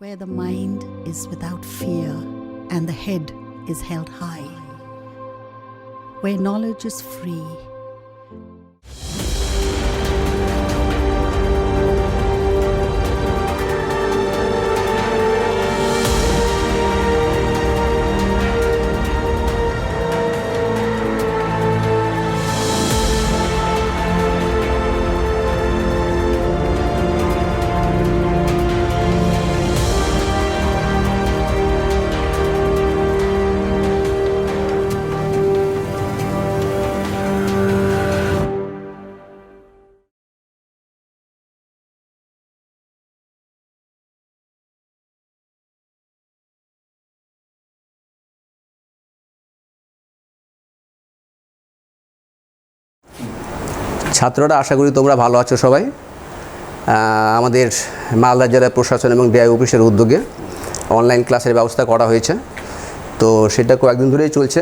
where the mind is without fear and the head is held high, where knowledge is free. ছাত্ররা আশা করি তোমরা ভালো আছো সবাই। আমাদের মালদা জেলা প্রশাসন এবং ডিআই অফিসের উদ্যোগে অনলাইন ক্লাসের ব্যবস্থা করা হয়েছে, তো সেটা কয়েকদিন ধরেই চলছে।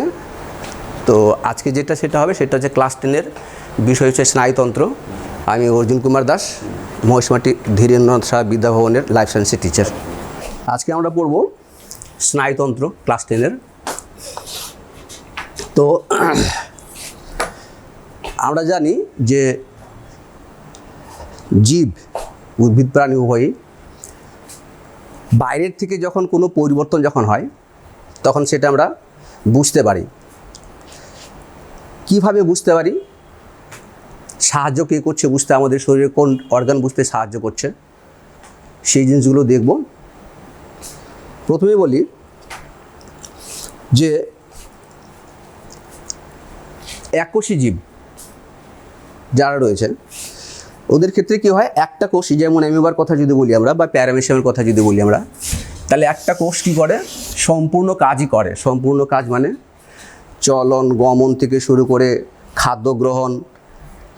তো আজকে সেটা হবে সেটা হচ্ছে ক্লাস 10-এর বিষয় হচ্ছে স্নায়ুতন্ত্র। আমি অর্জুন কুমার দাস, মহিষমাটি ধীরেন্দ্রনাথ সাহা বিদ্যাভবনের লাইফ সায়েন্সের টিচার। আজকে আমরা পড়ব স্নায়ুতন্ত্র ক্লাস 10-এর। তো আমরা জানি যে জীব, উদ্ভিদ প্রাণী উভয়ই বাইরের থেকে যখন কোনো পরিবর্তন যখন হয় তখন সেটা আমরা বুঝতে পারি। কিভাবে বুঝতে পারি? সাহায্য কে করছে বুঝতে, আমাদের শরীরে কোন অর্গান বুঝতে সাহায্য করছে, সেই জিনিসগুলো দেখব। প্রথমে বলি যে এককোষী জীব যারা রয়েছে ওদের ক্ষেত্রে কী হয়, একটা কোষই, যেমন অ্যামিবার কথা যদি বলি আমরা বা প্যারামেশিয়ামের কথা যদি বলি আমরা, তাহলে একটা কোষ কী করে, সম্পূর্ণ কাজই করে। সম্পূর্ণ কাজ মানে চলন গমন থেকে শুরু করে খাদ্য গ্রহণ,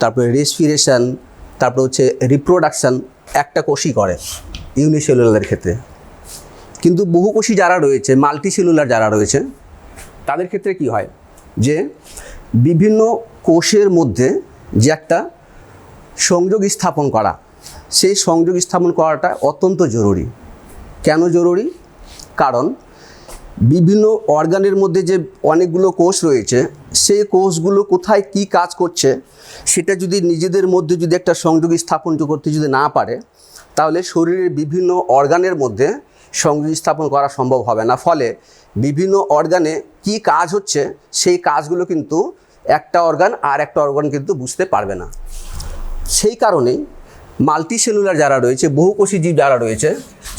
তারপরে রেসপিরেশন, তারপরে হচ্ছে রিপ্রোডাকশান একটা কোষই করে ইউনিসেলুলারের ক্ষেত্রে। কিন্তু বহুকোষী যারা রয়েছে, মাল্টিসেলুলার যারা রয়েছে, তাদের ক্ষেত্রে কি হয় যে বিভিন্ন কোষের মধ্যে যে একটা সংযোগ স্থাপন করা, সেই সংযোগ স্থাপন করাটা অত্যন্ত জরুরি। কেন জরুরি? কারণ বিভিন্ন অর্গানের মধ্যে যে অনেকগুলো কোষ রয়েছে, সেই কোষগুলো কোথায় কি কাজ করছে সেটা যদি নিজেদের মধ্যে যদি একটা সংযোগ স্থাপন করতে যদি না পারে, তাহলে শরীরের বিভিন্ন অর্গানের মধ্যে সংযোগ স্থাপন করা সম্ভব হবে না। ফলে বিভিন্ন অর্গানে কি কাজ হচ্ছে সেই কাজগুলো কিন্তু একটা অর্গান আর একটা অর্গান কিন্তু বুঝতে পারবে না। সেই কারণেই মাল্টিসেলুলার যারা রয়েছে, বহুকোষী জীব যারা রয়েছে,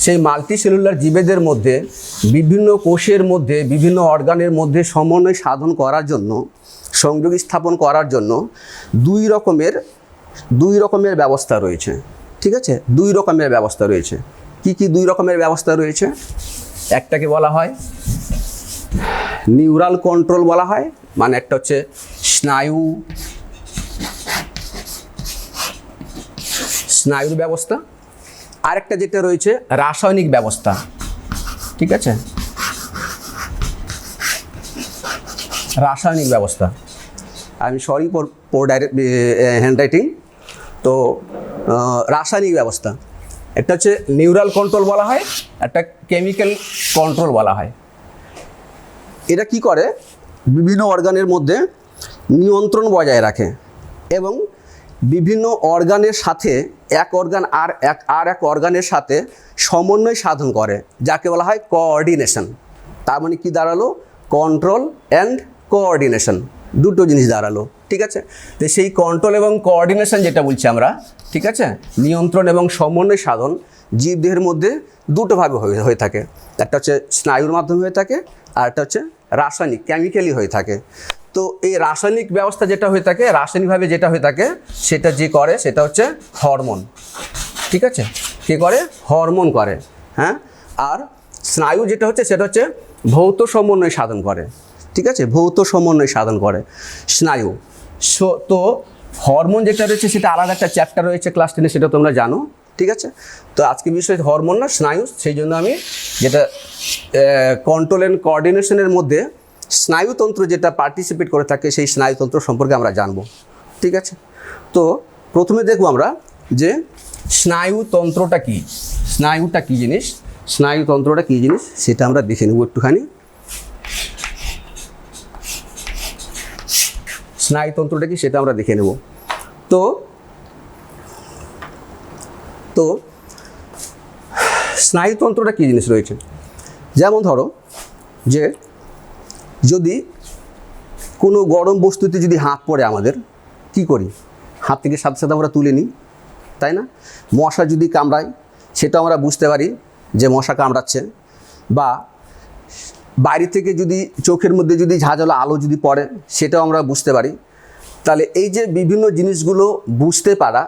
সেই মাল্টিসেলুলার জীবেদের মধ্যে বিভিন্ন কোষের মধ্যে বিভিন্ন অর্গানের মধ্যে সমন্বয় সাধন করার জন্য, সংযোগ স্থাপন করার জন্য দুই রকমের ব্যবস্থা রয়েছে। ঠিক আছে, দুই রকমের ব্যবস্থা রয়েছে। কি কি দুই রকমের ব্যবস্থা রয়েছে? একটাকে বলা হয় নিউরাল কন্ট্রোল বলা হয়, মানে একটা হচ্ছে স্নায়ুর ব্যবস্থা, আরেকটা যেটা রয়েছে রাসায়নিক ব্যবস্থা। ঠিক আছে, রাসায়নিক ব্যবস্থা। আমি সরি ফর হ্যান্ডরাইটিং। তো রাসায়নিক ব্যবস্থা, একটা হচ্ছে নিউরাল কন্ট্রোল বলা হয়, একটা কেমিক্যাল কন্ট্রোল বলা হয়। এটা কি করে, বিভিন্ন অর্গানের মধ্যে নিয়ন্ত্রণ বজায় রাখে এবং বিভিন্ন অর্গানের সাথে এক অর্গান আর এক অর্গানের সাথে সমন্বয় সাধন করে, যাকে বলা হয় কোঅর্ডিনেশন। তার মানে কি দাঁড়ালো? কন্ট্রোল অ্যান্ড কোঅর্ডিনেশন, দুটো জিনিস দাঁড়ালো। ঠিক আছে, তো সেই কন্ট্রোল এবং কোঅর্ডিনেশন যেটা বলছি আমরা, ঠিক আছে, নিয়ন্ত্রণ এবং সমন্বয় সাধন জীবদেহের মধ্যে দুটোভাবে হয়ে থাকে। একটা হচ্ছে স্নায়ুর মাধ্যমে হয়ে থাকে, আর একটা হচ্ছে রাসায়নিক কেমিক্যালি হয়ে থাকে। তো এই রাসায়নিক ব্যবস্থা যেটা হয়ে থাকে, রাসায়নিকভাবে যেটা হয়ে থাকে, সেটা যে করে সেটা হচ্ছে হরমোন। ঠিক আছে, কে করে? হরমোন করে। হ্যাঁ, আর স্নায়ু যেটা হচ্ছে সেটা হচ্ছে ভৌত সমন্বয় সাধন করে। ঠিক আছে, ভৌত সমন্বয় সাধন করে স্নায়ু। তো হরমোন যেটা রয়েছে সেটা আলাদা একটা চ্যাপ্টার রয়েছে ক্লাস 10-এ, সেটা তোমরা জানো। ঠিক আছে, তো আজকে বিষয় হরমোন না স্নায়ু, সেই জন্য আমি যেটা কন্ট্রোল অ্যান্ড কোঅর্ডিনেশনের মধ্যে স্নায়ুতন্ত্র যেটা পার্টিসিপেট করে থাকে, সেই স্নায়ুতন্ত্র সম্পর্কে আমরা জানব। ঠিক আছে, তো প্রথমে দেখব আমরা যে স্নায়ুতন্ত্রটা কি, স্নায়ুটা কী জিনিস। স্নায়ুতন্ত্রটা কী জিনিস সেটা আমরা দেখে নেব একটুখানি। স্নায়ুতন্ত্রটা কি সেটা আমরা দেখে নেব। তো তো স্নায়ুতন্ত্রটা কী জিনিস রয়েছে, যেমন ধরো যে যদি কোনো গরম বস্তুতে যদি হাত পড়ে আমাদের কি করি, হাত থেকে সাথে সাথে আমরা তুলে নিই, তাই না? মশা যদি কামড়ায় সেটা আমরা বুঝতে পারি যে মশা কামড়াচ্ছে, বা বাইরে থেকে যদি চোখের মধ্যে যদি ঝাঁঝালো আলো যদি পড়ে সেটাও আমরা বুঝতে পারি। তাহলে এই যে বিভিন্ন জিনিসগুলো বুঝতে পারা,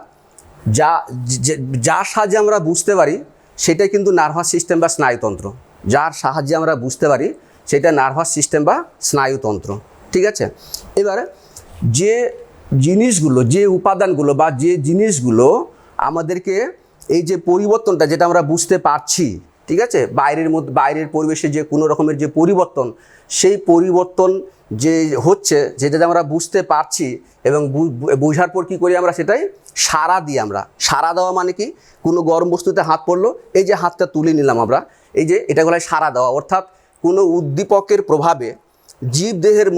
যার সাহায্যে আমরা বুঝতে পারি সেটাই কিন্তু নার্ভাস সিস্টেম বা স্নায়ুতন্ত্র। যার সাহায্যে আমরা বুঝতে পারি সেটা নার্ভাস সিস্টেম বা স্নায়ুতন্ত্র, ঠিক আছে? এবারে যে জিনিসগুলো, যে উপাদানগুলো বা যে জিনিসগুলো আমাদেরকে এই যে পরিবর্তনটা যেটা আমরা বুঝতে পারছি, ঠিক আছে, বাইরের পরিবেশে যে কোনো রকমের যে পরিবর্তন, সেই পরিবর্তন যে হচ্ছে যেটা আমরা বুঝতে পারছি এবং বোঝার পর কী করি আমরা, সেটাই সাড়া দিই আমরা। সাড়া দেওয়া মানে কি, কোনো গরম বস্তুতে হাত পড়লো, এই যে হাতটা তুলে নিলাম আমরা, এই যে এটা বলা হয় সাড়া দেওয়া। অর্থাৎ কোনো উদ্দীপকের প্রভাবে জীবদেহের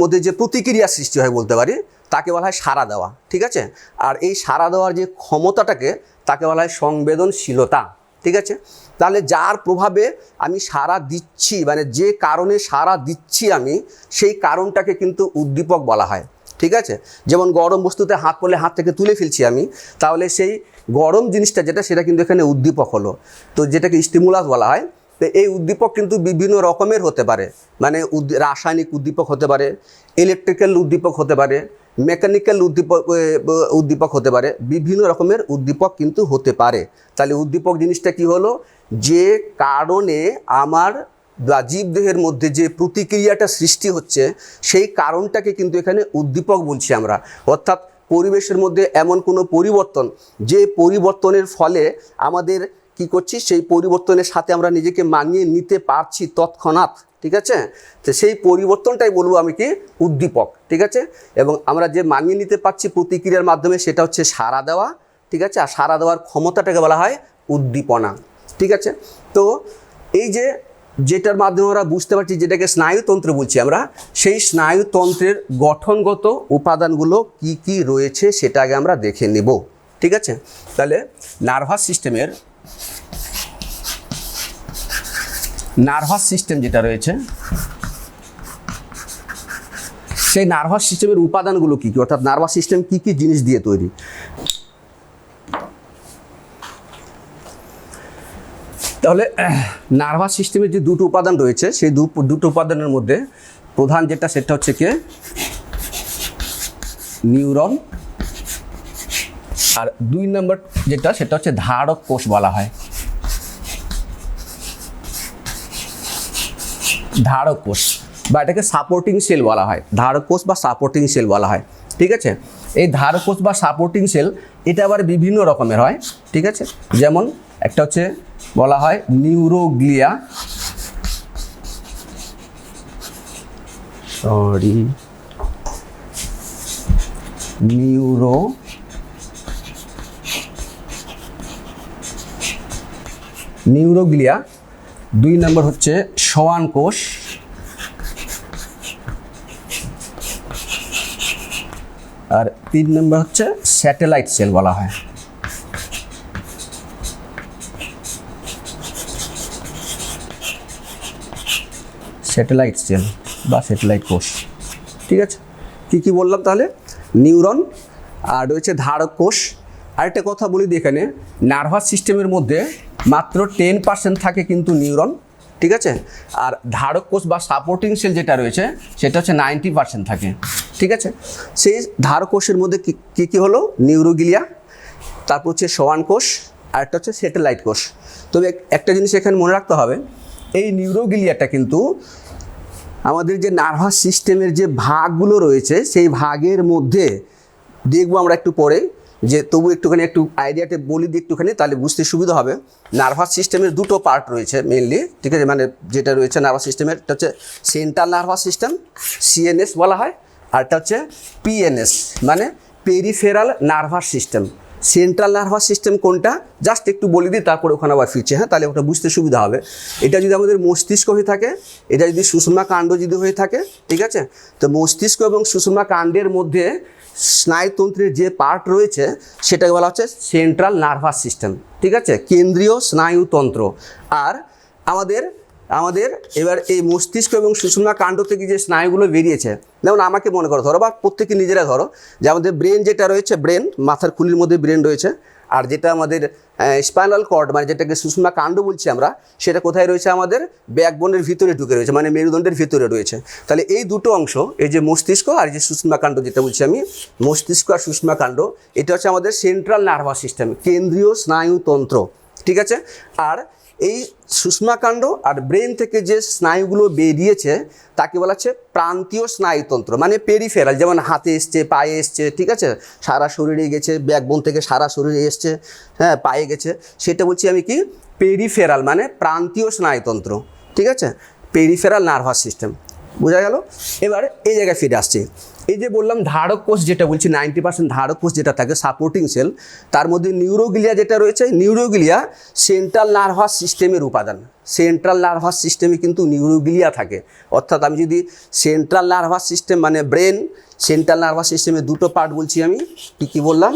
মধ্যে যে প্রতিক্রিয়া সৃষ্টি হয় বলতে পারি, তাকে বলা হয় সাড়া দেওয়া, ঠিক আছে? আর এই সাড়া দেওয়ার যে ক্ষমতাটাকে তাকে বলা হয় সংবেদনশীলতা, ঠিক আছে? তাহলে যার প্রভাবে আমি সাড়া দিচ্ছি, মানে যে কারণে সাড়া দিচ্ছি আমি, সেই কারণটাকে কিন্তু উদ্দীপক বলা হয়, ঠিক আছে? যেমন গরম বস্তুতে হাত পড়লে হাত থেকে তুলে ফেলছি আমি, তাহলে সেই গরম জিনিসটা সেটা কিন্তু এখানে উদ্দীপক হলো, তো যেটাকে স্টিমুলাস বলা হয়। তো এই উদ্দীপক কিন্তু বিভিন্ন রকমের হতে পারে, মানে রাসায়নিক উদ্দীপক হতে পারে, ইলেকট্রিক্যাল উদ্দীপক হতে পারে, মেকানিক্যাল উদ্দীপক হতে পারে, বিভিন্ন রকমের উদ্দীপক কিন্তু হতে পারে। তাহলে উদ্দীপক জিনিসটা কি হলো, যে কারণে আমার বা জীবদেহের মধ্যে যে প্রতিক্রিয়াটা সৃষ্টি হচ্ছে সেই কারণটাকে কিন্তু এখানে উদ্দীপক বলছি আমরা। অর্থাৎ পরিবেশের মধ্যে এমন কোনো পরিবর্তন, যে পরিবর্তনের ফলে আমাদের কি করছি, সেই পরিবর্তনের সাথে আমরা নিজেকে মানিয়ে নিতে পারছি তৎক্ষণাৎ, ঠিক আছে? তো সেই পরিবর্তনটাই বলবো আমি কি, উদ্দীপক, ঠিক আছে? এবং আমরা যে মানিয়ে নিতে পারছি প্রতিক্রিয়ার মাধ্যমে সেটা হচ্ছে সাড়া দেওয়া, ঠিক আছে? আর সাড়া দেওয়ার ক্ষমতাটাকে বলা হয় উদ্দীপনা, ঠিক আছে? তো এই যেটার মাধ্যমে আমরা বুঝতে পারছি, যেটাকে স্নায়ুতন্ত্র বলছি আমরা, সেই স্নায়ুতন্ত্রের গঠনগত উপাদানগুলো কি কি রয়েছে সেটা আগে আমরা দেখে নেব, ঠিক আছে? তাহলে নার্ভাস সিস্টেম যেটা রয়েছে, সেই নার্ভাস সিস্টেমের উপাদানগুলো কী কী, অর্থাৎ নার্ভাস সিস্টেম কী কী জিনিস দিয়ে তৈরি। তাহলে নার্ভাস সিস্টেমের যে দুটো উপাদান রয়েছে, সেই দুটো উপাদানের মধ্যে প্রধান যেটা, সেটা হচ্ছে কি নিউরন, আর 2 নম্বর যেটা, সেটা হচ্ছে ধারক কোষ বলা হয়। ধারক কোষ বা এটাকে সাপোর্টিং সেল বলা হয়, ধারক কোষ বা সাপোর্টিং সেল বলা হয়, ঠিক আছে? এই ধারক কোষ বা সাপোর্টিং সেল এটা আবার বিভিন্ন রকমের হয়, ঠিক আছে? যেমন একটা হচ্ছে বলা হয় নিউরোগ্লিয়া, নিউরোগ্লিয়া। 2 নম্বর হচ্ছে সোয়ান কোষ, আর 3 নম্বর হচ্ছে স্যাটেলাইট সেল বলা হয়। স্যাটেলাইট সেল বা স্যাটেলাইট কোষ, ঠিক আছে? কি বললাম তাহলে, নিউরন, আর রয়েছে ধারক কোষ। আরেকটা কথা বলি, এখানে নার্ভাস সিস্টেমের মধ্যে মাত্র 10% থাকে কিন্তু নিউরন, ঠিক আছে? আর ধারক কোষ বা সাপোর্টিং সেল যেটা রয়েছে সেটা হচ্ছে 90% থাকে, ঠিক আছে? সেই ধারক কোষের মধ্যে কি হলো, নিউরোগ্লিয়া, তারপর হচ্ছে সোয়ান কোষ, আরেকটা হচ্ছে স্যাটেলাইট কোষ। তবে একটা জিনিস এখানে মনে রাখতে হবে, এই নিউরোগ্লিয়াটা কিন্তু আমাদের যে নার্ভাস সিস্টেমের যে ভাগগুলো রয়েছে সেই ভাগের মধ্যে দেখবো আমরা একটু পরে, যে তবু একটু আইডিয়াটা বলি দিই একটুখানি, তাহলে বুঝতে সুবিধা হবে। নার্ভাস সিস্টেমের দুটো পার্ট রয়েছে মেনলি, ঠিক আছে? মানে যেটা রয়েছে নার্ভাস সিস্টেমের, এটা হচ্ছে সেন্ট্রাল নার্ভাস সিস্টেম, সিএনএস বলা হয়, আর এটা হচ্ছে পিএনএস, মানে peripheral nervous system. Central nervous system কোনটা জাস্ট একটু বলে দিই, তারপরে ওখানে আবার ফিরছে, হ্যাঁ, তাহলে ওটা বুঝতে সুবিধা হবে। এটা যদি আমাদের মস্তিষ্ক হয়ে থাকে, এটা যদি সুষুম্না কাণ্ড যদি হয়ে থাকে, ঠিক আছে, তো মস্তিষ্ক এবং সুষুম্না কাণ্ডের মধ্যে স্নায়ুতন্ত্রের যে পার্ট রয়েছে সেটাকে বলা হচ্ছে সেন্ট্রাল নার্ভাস সিস্টেম, ঠিক আছে, কেন্দ্রীয় স্নায়ুতন্ত্র। আর আমাদের এবার এই মস্তিষ্ক এবং সুষুম্না কাণ্ড থেকে যে স্নায়ুগুলো বেরিয়েছে, যেমন আমাকে মনে করো, ধরো বা প্রত্যেকে নিজেরা ধরো যে আমাদের ব্রেন যেটা রয়েছে, ব্রেন মাথার খুলির মধ্যে ব্রেন রয়েছে, আর যেটা আমাদের স্পাইনাল কর্ড মানে যেটাকে সুষুম্না কাণ্ড বলছি আমরা, সেটা কোথায় রয়েছে, আমাদের ব্যাকবোনের ভিতরে ঢুকে রয়েছে, মানে মেরুদণ্ডের ভিতরে রয়েছে। তাহলে এই দুটো অংশ, এই যে মস্তিষ্ক আর যে সুষুম্না কাণ্ড যেটা বলছি আমি, মস্তিষ্ক আর সুষুম্না কাণ্ড, এটা হচ্ছে আমাদের সেন্ট্রাল নার্ভাস সিস্টেম, কেন্দ্রীয় স্নায়ুতন্ত্র, ঠিক আছে। আর এই সুষুম্না কাণ্ড আর ব্রেন থেকে যে স্নায়ুগুলো বেরিয়েছে তাকে বলা হচ্ছে প্রান্তীয় স্নায়ুতন্ত্র, মানে পেরিফেরাল, যেমন হাতে এসছে, পায়ে এসছে, ঠিক আছে, সারা শরীরে গেছে, ব্যাকবোন থেকে সারা শরীরে এসছে, হ্যাঁ, পায়ে গেছে, সেটা বলছি আমি কি, পেরিফেরাল, মানে প্রান্তীয় স্নায়ুতন্ত্র, ঠিক আছে, পেরিফেরাল নার্ভাস সিস্টেম। বোঝা গেল? এবার এই জায়গায় ফিরে আসছি। এই যে বললাম ধারক কোষ যেটা বলছি, 90% ধারক কোষ যেটা থাকে, সাপোর্টিং সেল, তার মধ্যে নিউরোগ্লিয়া যেটা রয়েছে, নিউরোগ্লিয়া সেন্ট্রাল নার্ভাস সিস্টেমের উপাদান। সেন্ট্রাল নার্ভাস সিস্টেমে কিন্তু নিউরোগ্লিয়া থাকে। অর্থাৎ আমি যদি সেন্ট্রাল নার্ভাস সিস্টেম মানে ব্রেন, সেন্ট্রাল নার্ভাস সিস্টেমের দুটো পার্ট বলছি আমি, কী বললাম,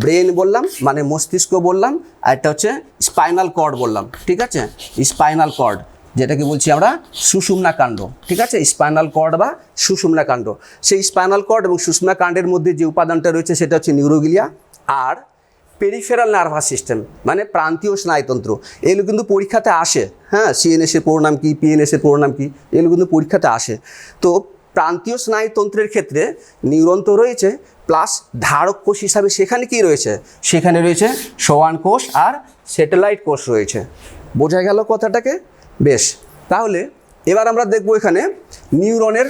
ব্রেন বললাম মানে মস্তিষ্ক বললাম, আর একটা হচ্ছে স্পাইনাল কর্ড বললাম, ঠিক আছে, স্পাইনাল কর্ড যেটাকে বলছি আমরা সুষুম্না কাণ্ড, ঠিক আছে, স্পাইনাল কর্ড বা সুষুম্না কাণ্ড। সেই স্পাইনাল কর্ড এবং সুষুম্না কাণ্ডের মধ্যে যে উপাদানটা রয়েছে সেটা হচ্ছে নিউরোগ্লিয়া আর পেরিফেরাল নার্ভাস সিস্টেম, মানে প্রান্তীয় স্নায়ুতন্ত্র। এগুলো কিন্তু পরীক্ষাতে আসে, হ্যাঁ, সিএনএস এর পুরো নাম কি, পিএনএস এর পুরো নাম কি, এগুলো কিন্তু পরীক্ষাতে আসে। তো প্রান্তীয় স্নায়ুতন্ত্রের ক্ষেত্রে নিউরন তো রয়েছে, প্লাস ধারক কোষ হিসাবে সেখানে কি রয়েছে, সেখানে রয়েছে সোয়ান কোষ আর স্যাটেলাইট কোষ রয়েছে। বোঝা গেল কথাটাকে? বেশ, তাহলে এবার আমরা দেখব এখানে নিউরনের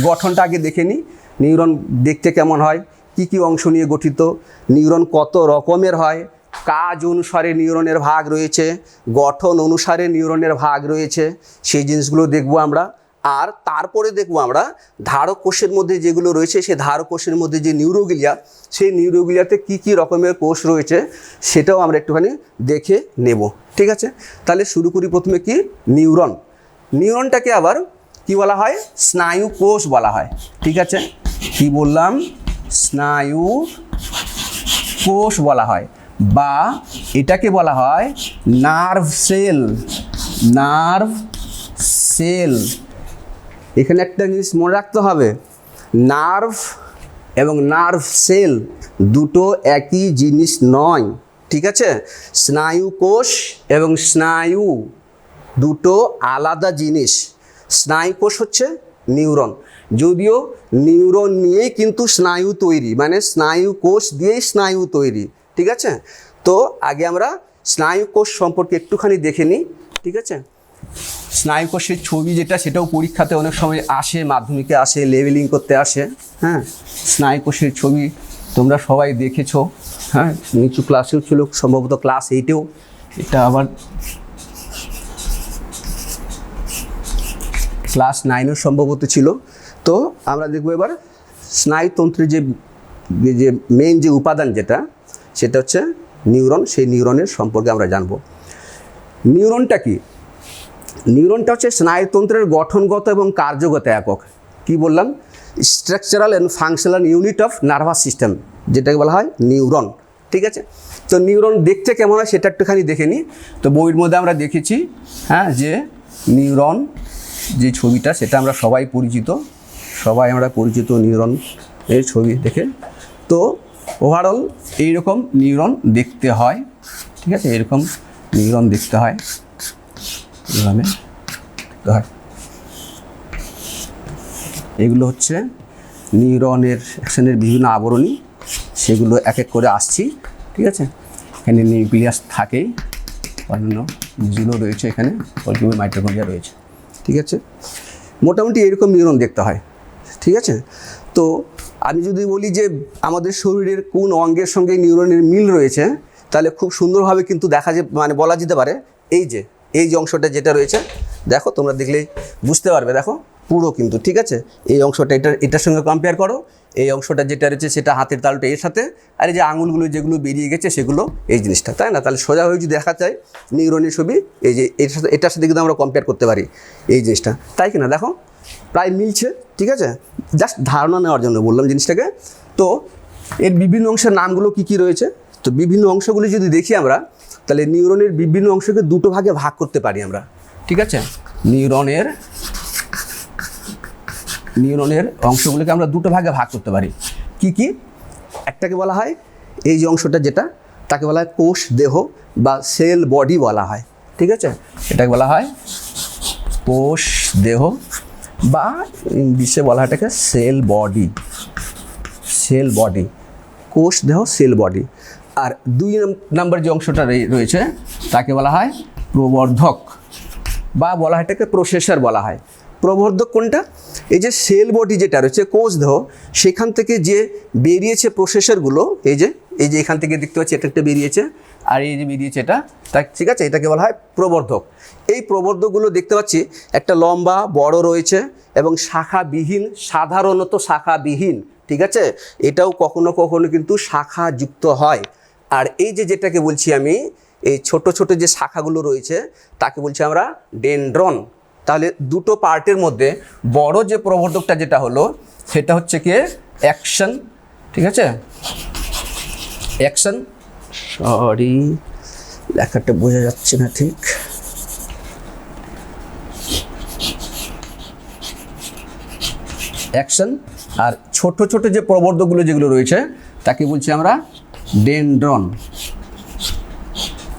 গঠনটা আগে দেখে নিই। নিউরন দেখতে কেমন হয়, কি কি অংশ নিয়ে গঠিত, নিউরন কত রকমের হয়, কাজ অনুসারে নিউরনের ভাগ রয়েছে, গঠন অনুসারে নিউরনের ভাগ রয়েছে, সেই জিনিসগুলো দেখব আমরা। আর তারপরে দেখব আমরা ধারক কোষের মধ্যে যেগুলো রয়েছে, সেই ধারক কোষের মধ্যে যে নিউরোগ্লিয়া, সেই নিউরোগ্লিয়াতে কি কি রকমের কোষ রয়েছে সেটাও আমরা একটুখানি দেখে নেব, ঠিক আছে। তাহলে শুরু করি প্রথমে কি, নিউরন। নিউরনটাকে আবার কি বলা হয়, স্নায়ু কোষ বলা হয়, ঠিক আছে। কি বললাম, স্নায়ু কোষ বলা হয়, বা এটাকে বলা হয় নার্ভ সেল। নার্ভ সেল, এখানে একটা জিনিস মনে রাখতে হবে, নার্ভ এবং নার্ভ সেল দুটো একই জিনিস নয়, ঠিক আছে। স্নায়ু কোষ এবং স্নায়ু দুটো আলাদা জিনিস। স্নায়ু কোষ হচ্ছে নিউরন, যদিও নিউরন নিয়েই কিন্তু স্নায়ু তৈরি, মানে স্নায়ু কোষ দিয়েই স্নায়ু তৈরি, ঠিক আছে। তো আগে আমরা স্নায়ু কোষ সম্পর্কে একটুখানি দেখে নিই, ঠিক আছে। স্নায়ু কোষের ছবি যেটা, সেটাও পরীক্ষাতে অনেক সময় আসে, মাধ্যমিকে আসে, লেভেলিং করতে আসে, হ্যাঁ। স্নায়ু কোষের ছবি তোমরা সবাই দেখেছো, হ্যাঁ, নিচু ক্লাসেও ছিল, সম্ভবত ক্লাস 8-এও, এটা আবার ক্লাস 9-এও সম্ভবত ছিল। তো আমরা দেখবো এবার স্নায়ুতন্ত্রের যে মেইন যে উপাদান যেটা, সেটা হচ্ছে নিউরন। সেই নিউরনের সম্পর্কে আমরা জানবো। নিউরনটা কি? নিউরনটা হচ্ছে স্নায়ুতন্ত্রের গঠনগত এবং কার্যগত একক। কি বললাম, structural and functional unit of nervous system, যেটাকে বলা হয় নিউরন, ঠিক আছে। তো নিউরন দেখতে কেমন হয় সেটা একটুখানি দেখে নিই। তো বইয়ের মধ্যে আমরা দেখেছি, হ্যাঁ, যে নিউরন যে ছবিটা, সেটা আমরা সবাই পরিচিত নিউরন এর ছবি দেখে। তো ওভারঅল এইরকম নিউরন দেখতে হয়, ঠিক আছে, এরকম নিউরন দেখতে হয়, এভাবে হয়। এগুলো হচ্ছে নিউরনের অ্যাকশনের বিভিন্ন আবরণী, সেগুলো এক এক করে আসছি, ঠিক আছে। এখানে নিউক্লিয়াস থাকেই, অন্যান্য জিনিসগুলো রয়েছে, এখানে অল্পিউল মাইটোকন্ড্রিয়া রয়েছে, ঠিক আছে। মোটামুটি এরকম নিউরন দেখতে হয়, ঠিক আছে। তো আমি যদি বলি যে আমাদের শরীরের কোন অঙ্গের সঙ্গে নিউরনের মিল রয়েছে, তাহলে খুব সুন্দরভাবে কিন্তু মানে বলা যেতে পারে এই যে অংশটা যেটা রয়েছে, দেখো তোমরা দেখলেই বুঝতে পারবে। দেখো পুরো কিন্তু, ঠিক আছে। এই অংশটা এটার সঙ্গে কম্পেয়ার করো, এই অংশটা যেটা রয়েছে সেটা হাতের তালুটা এর সাথে, আর এই যে আঙুলগুলো যেগুলো বেরিয়ে গেছে সেগুলো এই জিনিসটা, তাই না? তাহলে সোজা হয়ে যদি দেখা যায় নিউরনের ছবি এই যে এটার সাথে কিন্তু আমরা কম্পেয়ার করতে পারি এই জিনিসটা, তাই কি না? দেখো প্রায় মিলছে, ঠিক আছে। জাস্ট ধারণা নেওয়ার জন্য বললাম জিনিসটাকে। তো এর বিভিন্ন অংশের নামগুলো কী কী রয়েছে, তো বিভিন্ন অংশগুলি যদি দেখি আমরা, তাহলে নিউরনের বিভিন্ন অংশকে দুটো ভাগে ভাগ করতে পারি আমরা, ঠিক আছে। নিউরনের অংশগুলোকে আমরা দুটো ভাগে ভাগ করতে পারি। কি কি? একটাকে বলা হয় এই যে অংশটা যেটা, তাকে বলা হয় কোষ দেহ বা সেল বডি বলা হয়, ঠিক আছে। এটাকে বলা হয় কোষ দেহ বা ইংলিশে বলা হয় এটাকে সেল বডি, কোষ দেহ সেল বডি। আর 2 নম্বর যে অংশটা রয়েছে তাকে বলা হয় প্রবর্ধক বা বলা হয় এটাকে প্রসেসর বলা হয়। প্রবর্ধক কোনটা? এই যে সেল বডি যেটা রয়েছে কোষ দেহ, সেখান থেকে যে বেরিয়েছে প্রসেসরগুলো, এই যে এখান থেকে দেখতে পাচ্ছি এটা একটা বেরিয়েছে, আর এই যে বেরিয়েছে এটা, ঠিক আছে, এটাকে বলা হয় প্রবর্ধক। এই প্রবর্ধকগুলো দেখতে পাচ্ছি একটা লম্বা বড় রয়েছে এবং শাখাবিহীন, সাধারণত শাখাবিহীন, ঠিক আছে। এটাও কখনো কখনো কিন্তু শাখাযুক্ত হয়। আর এই যে যেটাকে বলছি আমি, এই ছোট ছোট যে শাখাগুলো রয়েছে তাকে বলছি আমরা ডেনড্রন। তাহলে দুটো পার্টের মধ্যে বড় যে প্রবর্ধকটা যেটা হলো সেটা হচ্ছে কি অ্যাকশন, ঠিক আছে। অ্যাকশন, সরি লেখাটা বোঝা যাচ্ছে না ঠিক, অ্যাকশন। আর ছোট ছোট যে প্রবর্ধকগুলো যেগুলো রয়েছে তাকে বলছি আমরা ডেনড্রন।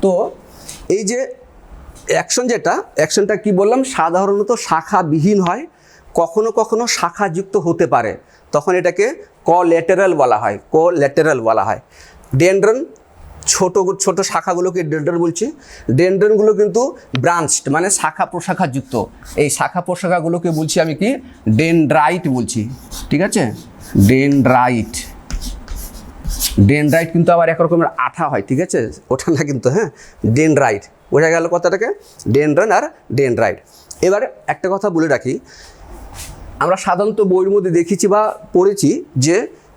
তো এই যে অ্যাকশন যেটা, অ্যাকশনটা কি বললাম, সাধারণত শাখাবিহীন হয়, কখনো কখনো শাখাযুক্ত হতে পারে, তখন এটাকে কোল্যাটেরাল বলা হয়। ডেনড্রন ছোট ছোট শাখাগুলোকে ডেনড্রন বলছি। ডেনড্রনগুলো কিন্তু ব্রাঞ্চড মানে শাখা প্রশাখাযুক্ত, এই শাখা প্রশাখাগুলোকে বলছি আমি কি ডেনড্রাইট বলছি, ঠিক আছে। ডেনড্রাইট কিন্তু আবার এক রকমের আঠা হয়, ঠিক আছে, ওটা না কিন্তু, হ্যাঁ, ডেনড্রাইট, বোঝা গেল কথাটাকে, ডেনড্রন আর ডেনড্রাইট। এবার একটা কথা বলে রাখি, আমরা সাধারণত বইয়ের মধ্যে দেখেছি বা পড়েছি যে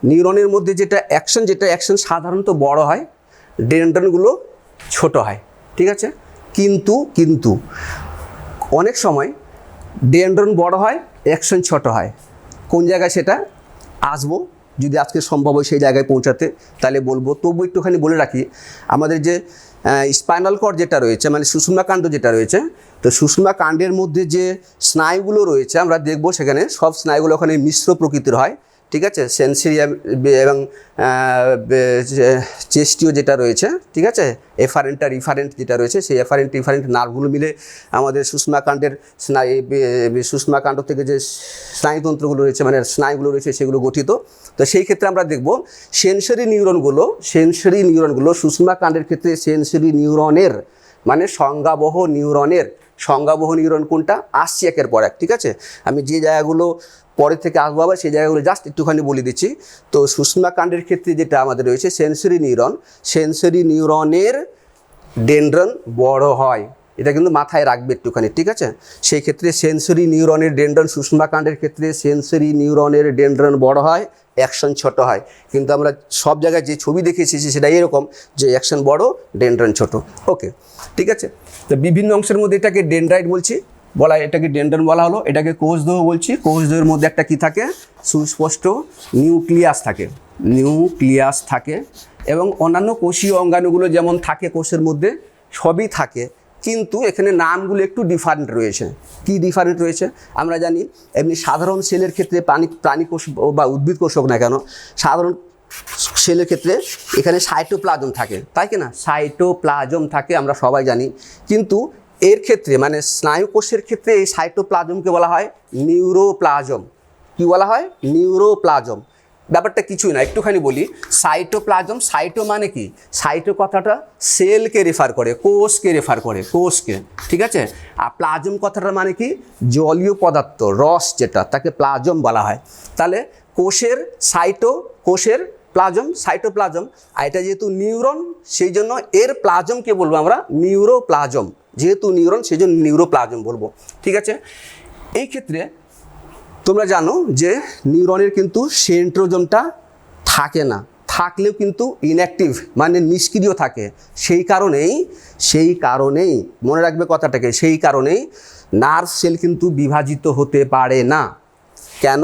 নিউরনের মধ্যে যেটা অ্যাকশন সাধারণত বড় হয়, ডেনড্রনগুলো ছোট হয়, ঠিক আছে। কিন্তু অনেক সময় ডেনড্রন বড় হয়, অ্যাকশন ছোট হয়। কোন জায়গায় সেটা আসবো, যদি আজকে সম্ভব হয় সেই জায়গায় পৌঁছাতে তাহলে বলবো। তবু একটুখানি বলে রাখি, আমাদের যে স্পাইনাল কর্ড যেটা রয়েছে মানে সুষুম্না কাণ্ড যেটা রয়েছে, তো সুষুম্না কাণ্ডের মধ্যে যে স্নায়ুগুলো রয়েছে আমরা দেখবো সেখানে সব স্নায়ুগুলো ওখানে মিশ্র প্রকৃতির হয়, ঠিক আছে। সেন্সিয়া এবং চেস্টিও যেটা রয়েছে, ঠিক আছে, এফারেন্ট আর ইফারেন্ট যেটা রয়েছে, সেই এফারেন্ট ইফারেন্ট নার্ভগুলো মিলে আমাদের সুষুম্না কাণ্ডের সুষুম্না কাণ্ড থেকে যে স্নায়ুতন্ত্রগুলো রয়েছে মানে স্নায়ুগুলো রয়েছে সেগুলো গঠিত। তো সেই ক্ষেত্রে আমরা দেখব সেন্সরি নিউরনগুলো সুষুম্না কাণ্ডের ক্ষেত্রে সেন্সরি নিউরনের মানে সংজ্ঞাবহ নিউরন কোনটা আসছে একের পর এক, ঠিক আছে। আমি যে জায়গাগুলো পরে থেকে আসবো আবার সেই জায়গাগুলো জাস্ট একটুখানি বলে দিচ্ছি। তো সুষুম্না কাণ্ডের ক্ষেত্রে যেটা আমাদের রয়েছে সেন্সরি নিউরনের ডেনড্রন বড় হয়, এটা কিন্তু মাথায় রাখবে একটুখানি, ঠিক আছে। সেই ক্ষেত্রে সেন্সরি নিউরনের ডেনড্রন, সুষুম্না কাণ্ডের ক্ষেত্রে সেন্সরি নিউরনের ডেনড্রন বড় হয়, অ্যাকশন ছোট হয়। কিন্তু আমরা সব জায়গায় যে ছবি দেখে এসেছি সেটা এরকম যে অ্যাকশন বড়, ডেনড্রন ছোট, ওকে, ঠিক আছে। তো বিভিন্ন অংশের মধ্যে এটাকে ডেনড্রাইট বলছি, এটাকে ডেনড্রন বলা হলো। এটাকে কোষদেহ বলছি, কোষদেহের মধ্যে একটা কি থাকে, সুস্পষ্ট নিউক্লিয়াস থাকে এবং অন্যান্য কোষীয় অঙ্গাণুগুলো যেমন থাকে কোষের মধ্যে সবই থাকে, কিন্তু এখানে নামগুলো একটু ডিফারেন্ট রয়েছে। কি ডিফারেন্ট রয়েছে আমরা জানি, এমনি সাধারণ সেলের ক্ষেত্রে প্রাণী কোষ বা উদ্ভিদ কোষ হোক না কেন, সাধারণ সেলের ক্ষেত্রে এখানে সাইটোপ্লাজম থাকে, তাই কি না, সাইটোপ্লাজম থাকে আমরা সবাই জানি। কিন্তু এর ক্ষেত্রে মানে স্নায়ু কোষের ক্ষেত্রে এই সাইটোপ্লাজমকে বলা হয় নিউরোপ্লাজম। কি বলা হয়? নিউরোপ্লাজম। ব্যাপারটা কিছুই না, একটুখানি বলি। সাইটোপ্লাজম, সাইটো মানে কি, সাইটো কথাটা সেলকে রেফার করে, কোষকে, ঠিক আছে। আর প্লাজম কথাটা মানে কি, জলীয় পদার্থ, রস যেটা, তাকে প্লাজম বলা হয়। তাহলে কোষের সাইটোপ্লাজম, আর এটা যেহেতু নিউরন সেই জন্য এর প্লাজমকে বলবো আমরা নিউরোপ্লাজম, যেহেতু নিউরন সেই জন্য নিউরোপ্লাজম বলবো, ঠিক আছে। এই ক্ষেত্রে তোমরা জানো যে নিউরনের কিন্তু সেন্ট্রোজোমটা থাকে না, থাকলেও কিন্তু ইনঅ্যাক্টিভ মানে নিষ্ক্রিয় থাকে। সেই কারণেই মনে রাখবে কথাটাকে, সেই কারণেই নার্ভ সেল কিন্তু বিভাজিত হতে পারে না। কেন?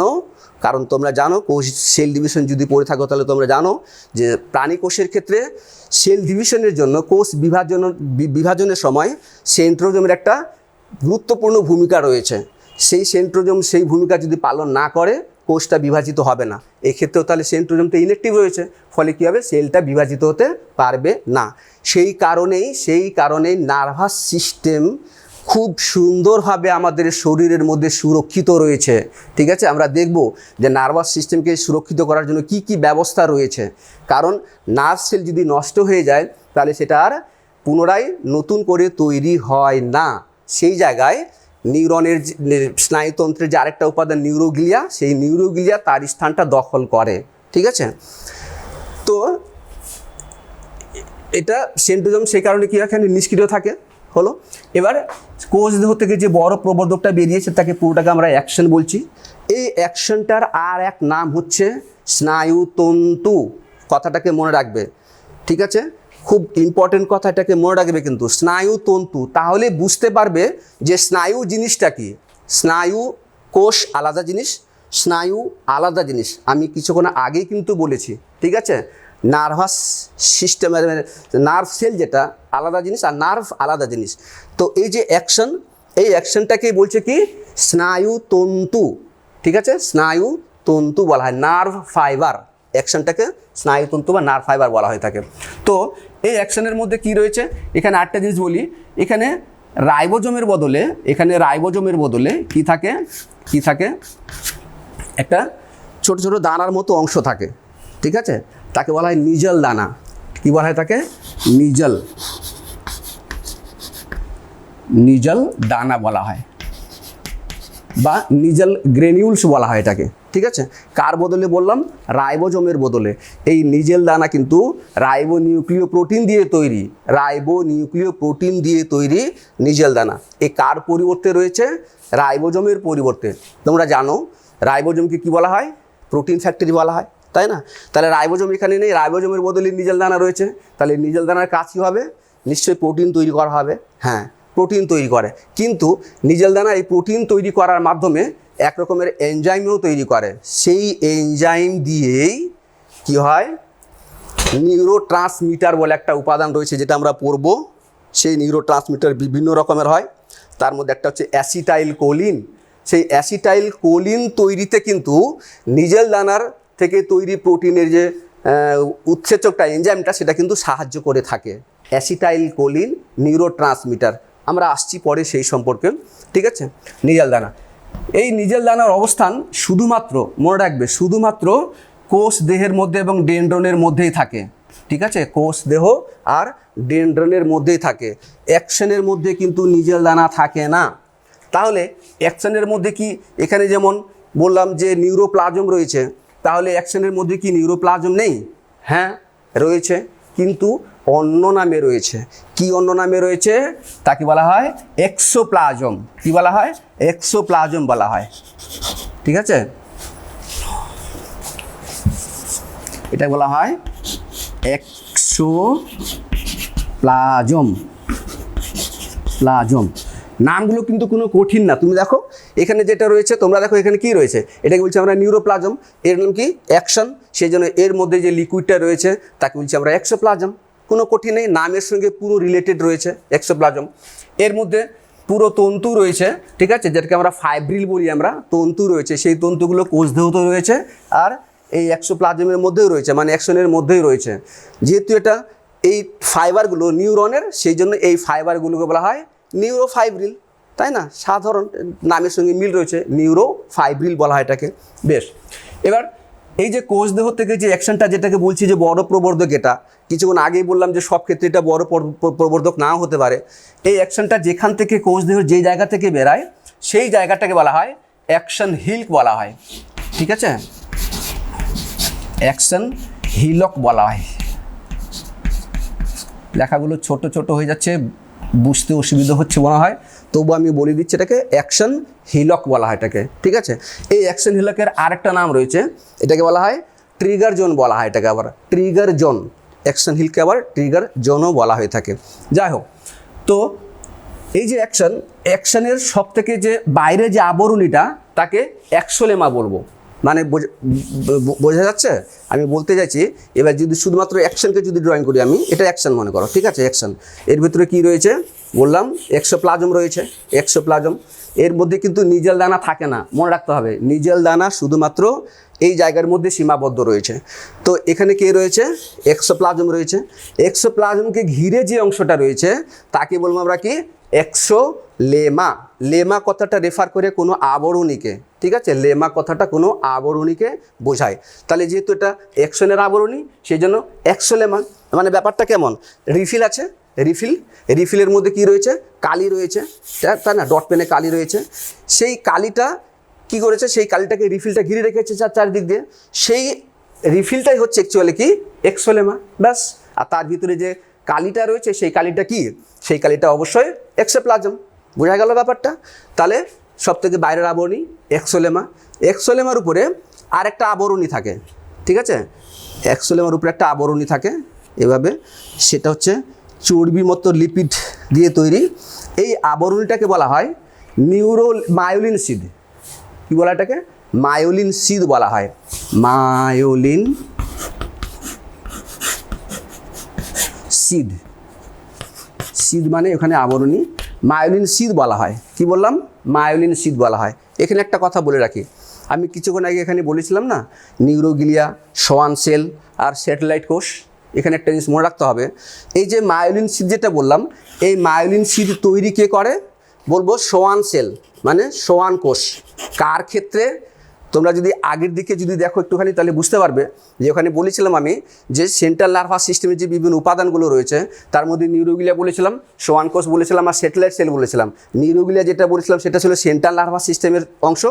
কারণ তোমরা জানো কোষ সেল ডিভিশন যদি পড়ে থাকো তাহলে তোমরা জানো যে প্রাণী কোষের ক্ষেত্রে সেল ডিভিশনের জন্য কোষ বিভাজনের সময় সেন্ট্রোজোমের একটা গুরুত্বপূর্ণ ভূমিকা রয়েছে। সেই সেন্ট্রোজোম সেই ভূমিকা যদি পালন না করে কোষটা বিভাজিত হবে না। এক্ষেত্রেও তাহলে সেন্ট্রোজোমটা ইনঅ্যাক্টিভ রয়েছে, ফলে কী হবে, সেলটা বিভাজিত হতে পারবে না। সেই কারণেই নার্ভাস সিস্টেম খুব সুন্দরভাবে আমাদের শরীরের মধ্যে সুরক্ষিত রয়েছে। ঠিক আছে, আমরা দেখব যে নার্ভাস সিস্টেমকে সুরক্ষিত করার জন্য কি কি ব্যবস্থা রয়েছে। কারণ নার্ভ সেল যদি নষ্ট হয়ে যায় তাহলে সেটা আর পুনরায় নতুন করে তৈরি হয় না। সেই জায়গায় নিউরনের স্নায়ুতন্ত্রের যে আরেকটা উপাদান নিউরোগ্লিয়া, সেই নিউরোগ্লিয়া তার স্থানটা দখল করে। ঠিক আছে, তো এটা সেন্ট্রোজোম সেই কারণে কী এখানে নিষ্ক্রিয় থাকে হলো। এবার কোষ দেহ থেকে যে বড় প্রবর্ধকটা বেরিয়েছে তাকে পুরোটাকে আমরা অ্যাকশন বলছি। এই অ্যাকশনটার আর এক নাম হচ্ছে স্নায়ুতন্তু। কথাটাকে মনে রাখবে, ঠিক আছে, খুব ইম্পর্টেন্ট কথা, এটাকে মনে রাখবে কিন্তু, স্নায়ুতন্তু। তাহলে বুঝতে পারবে যে স্নায়ু জিনিসটা কি। স্নায়ু কোষ আলাদা জিনিস, স্নায়ু আলাদা জিনিস, আমি কিছুক্ষণ আগেই কিন্তু বলেছি। ঠিক আছে, নার্ভাস সিস্টেমের নার্ভ সেল যেটা আলাদা জিনিস আর নার্ভ আলাদা জিনিস। তো এই যে অ্যাকশন, এই অ্যাকশনটাকে বলছে কি স্নায়ুতন্তু। ঠিক আছে, স্নায়ুতন্তু বলা হয়, নার্ভ ফাইবার। অ্যাকশনটাকে স্নায়ুতন্তু বা নার্ভ ফাইবার বলা হয়ে থাকে। তো এই অ্যাকশনের মধ্যে কি রয়েছে, এখানে আরেকটা জিনিস বলি, এখানে রাইবোজোমের বদলে কি থাকে একটা ছোট ছোট দানার মতো অংশ থাকে। ঠিক আছে, তাকে বলা হয় নিজল দানা। কি বলা হয় তাকে? নিজল দানা বলা হয়, বা নিজল গ্রেনিউলস বলা হয় এটাকে। ঠিক আছে, কার বদলে বললাম? রাইবোজোমের বদলে। এই নিজেল দানা কিন্তু রাইবোনিউক্লিয় প্রোটিন দিয়ে তৈরি নিজেল দানা। এই কার পরিবর্তে রয়েছে? রাইবোজোমের পরিবর্তে। তোমরা জানো রাইবোজোমকে কি বলা হয়? প্রোটিন ফ্যাক্টরি বলা হয়, তাই না? তাহলে রাইবোজোম এখানে নেই, রাইবোজোমের বদলে নিজেল দানা রয়েছে। তাহলে নিজেল দানার কাজ কী হবে? নিশ্চয়ই প্রোটিন তৈরি করা হবে। হ্যাঁ, প্রোটিন তৈরি করে, কিন্তু নিজেল দানা এই প্রোটিন তৈরি করার মাধ্যমে এক রকমের এনজাইমও তৈরি করে। সেই এনজাইম দিয়েই কি হয়, নিউরোট্রান্সমিটার বলে একটা উপাদান রয়েছে যেটা আমরা পড়ব। সেই নিউরোট্রান্সমিটার বিভিন্ন রকমের হয়, তার মধ্যে একটা হচ্ছে অ্যাসিটাইল কোলিন। সেই অ্যাসিটাইল কোলিন তৈরিতে কিন্তু নিজেল দানার থেকে তৈরি প্রোটিনের যে উৎসেচকটা এনজাইমটা সেটা কিন্তু সাহায্য করে থাকে। অ্যাসিটাইল কোলিন নিউরোট্রান্সমিটার, আমরা আসছি পরে সেই সম্পর্কে। ঠিক আছে, নিজেল দানা, এই নিজেল দানার অবস্থান শুধুমাত্র মনে রাখবে, শুধুমাত্র কোষ দেহের মধ্যে এবং ডেনড্রনের মধ্যেই থাকে। ঠিক আছে, কোষ দেহ আর ডেনড্রনের মধ্যেই থাকে, অ্যাকশনের মধ্যে কিন্তু নিজেল দানা থাকে না। তাহলে অ্যাকশনের মধ্যে কি, এখানে যেমন বললাম যে নিউরোপ্লাজম রয়েছে, তাহলে অ্যাকশনের মধ্যে কি নিউরোপ্লাজম নেই? হ্যাঁ রয়েছে, কিন্তু অন্য নামে রয়েছে। কি অন্য নামে রয়েছে? তাকে বলা হয় এক্সোপ্লাজম। কি বলা হয়? এক্সোপ্লাজম বলা হয়। ঠিক আছে, এটা বলা হয় এক্সোপ্লাজম। নামগুলো কিন্তু কোনো কঠিন না। তুমি দেখো এখানে যেটা রয়েছে, তোমরা দেখো এখানে কি রয়েছে, এটাকে বলছি আমরা নিউরোপ্লাজম। এর নাম কি? অ্যাকশন। সেই জন্য এর মধ্যে যে লিকুইডটা রয়েছে তাকে বলছি আমরা এক্সোপ্লাজম। কোনো কঠিন নেই, নামের সঙ্গে পুরো রিলেটেড রয়েছে এক্সোপ্লাজম। এর মধ্যে পুরো তন্তু রয়েছে, ঠিক আছে, যেটাকে আমরা ফাইব্রিল বলি, আমরা তন্তু রয়েছে, সেই তন্তুগুলো কোষ দেহতে রয়েছে আর এই এক্সোপ্লাজমের মধ্যেও রয়েছে, মানে অ্যাকশনের মধ্যেই রয়েছে। যেহেতু এটা এই ফাইবারগুলো নিউরনের, সেই জন্য এই ফাইবারগুলোকে বলা হয় নিউরোফাইব্রিল, তাই না? সাধারণ নামের সঙ্গে মিল রয়েছে, নিউরোফাইব্রিল বলা হয় এটাকে। বেশ, এবার এই যে কোষ দেহ থেকে যে অ্যাকশনটা, যেটাকে বলছি যে বড় প্রবর্ধক, এটা কিছুক্ষণ আগেই বললাম যে সব ক্ষেত্রে এটা বড় প্রবর্ধক নাও হতে পারে। এই অ্যাকশনটা যেখান থেকে কোষ দেহ যে জায়গা থেকে বেরায় সেই জায়গাটাকে বলা হয় অ্যাকশন হিলক বলা হয়। ঠিক আছে, অ্যাকশন হিলক বলা হয়। লেখাগুলো ছোট ছোট হয়ে যাচ্ছে, বুঝতে অসুবিধা হচ্ছে মনে হয়, তবু আমি বলে দিচ্ছি এটাকে অ্যাকশন হিলক বলা হয় এটাকে, ঠিক আছে। এই অ্যাকশন হিলকের আরেকটা নাম রয়েছে, এটাকে বলা হয় ট্রিগার জোন বলা হয় এটাকে, আবার ট্রিগার জোন, অ্যাকশন হিলকে আবার ট্রিগার জোনও বলা হয়ে থাকে। যাই হোক, তো এই যে অ্যাকশনের সব থেকে যে বাইরে যে আবরণীটা তাকে অ্যাক্সোলেমা বলবো, মানে বোঝা যাচ্ছে আমি বলতে চাইছি। এবার যদি শুধুমাত্র অ্যাকশনকে যদি ড্রয়িং করি আমি, এটা অ্যাকশন মনে করো, ঠিক আছে। অ্যাকশন এর ভিতরে কি রয়েছে বললাম, এক্সোপ্লাজম রয়েছে, এক্সোপ্লাজম। এর মধ্যে কিন্তু নিজেল দানা থাকে না, মনে রাখতে হবে, নিজেল দানা শুধুমাত্র এই জায়গার মধ্যে সীমাবদ্ধ রয়েছে। তো এখানে কে রয়েছে, এক্সোপ্লাজম রয়েছে। এক্সোপ্লাজমকে ঘিরে যে অংশটা রয়েছে তাকে বলবো আমরা কি, এক্সোলেমা। লেমা কথাটা রেফার করে কোনো আবরণীকে, ঠিক আছে, লেমা কথাটা কোনো আবরণীকে বোঝায়। তাহলে যেহেতু এটা অ্যাকশনের আবরণী সেই জন্য এক্সোলেমা। মানে ব্যাপারটা কেমন, রিফিল আছে, রিফিলের মধ্যে কি রয়েছে, কালি রয়েছে, তাই না, ডট পেনে কালি রয়েছে। সেই কালিটা কি করেছে, সেই কালিটাকে রিফিলটা ঘিরে রেখেছে চারদিক দিয়ে, সেই রিফিলটাই হচ্ছে অ্যাকচুয়ালি কি, এক্সোলেমা, ব্যাস। আর তার ভিতরে যে কালিটা রয়েছে সেই কালিটা কি, সেই কালিটা অবশ্যই এক্সোপ্লাজম। বোঝা গেল ব্যাপারটা। তাহলে সব থেকে বাইরের আবরণী এক্সোলেমা। এক্সোলেমার উপরে আরেকটা আবরণী থাকে, ঠিক আছে, এক্সোলেমার উপরে একটা আবরণী থাকে এভাবে, সেটা হচ্ছে চর্বি মতো লিপিড দিয়ে তৈরি। এই আবরণীটাকে বলা হয় মায়োলিন সিদ। কী বলা এটাকে, মায়োলিন সিদ বলা হয়, মায়োলিন সিদ। সিদ মানে ওখানে আবরণী, মায়োলিন সিদ বলা হয়। কি বললাম, মায়োলিন সিদ বলা হয়। এখানে একটা কথা বলে রাখি, আমি কিছুক্ষণ আগে এখানে বলেছিলাম না, নিউরোগ্লিয়া, সোয়ান সেল আর স্যাটেলাইট কোষ। এখানে একটা জিনিস মনে রাখতে হবে, এই যে মায়োলিন সিদ যেটা বললাম, এই মায়োলিন সিদ তৈরি কে করে বলবো, সোয়ান সেল মানে সোয়ান কোষ। কার ক্ষেত্রে, তোমরা যদি আগের দিকে যদি দেখো একটুখানি তাহলে বুঝতে পারবে যে ওখানে বলেছিলাম আমি যে সেন্ট্রাল নার্ভাস সিস্টেমের যে বিভিন্ন উপাদানগুলো রয়েছে তার মধ্যে নিউরোগ্লিয়া বলেছিলাম, সোয়ান কোষ বলেছিলাম আর স্যাটেলাইট সেল বলেছিলাম। নিউরোগ্লিয়া যেটা বলেছিলাম সেটা ছিল সেন্ট্রাল নার্ভাস সিস্টেমের অংশ,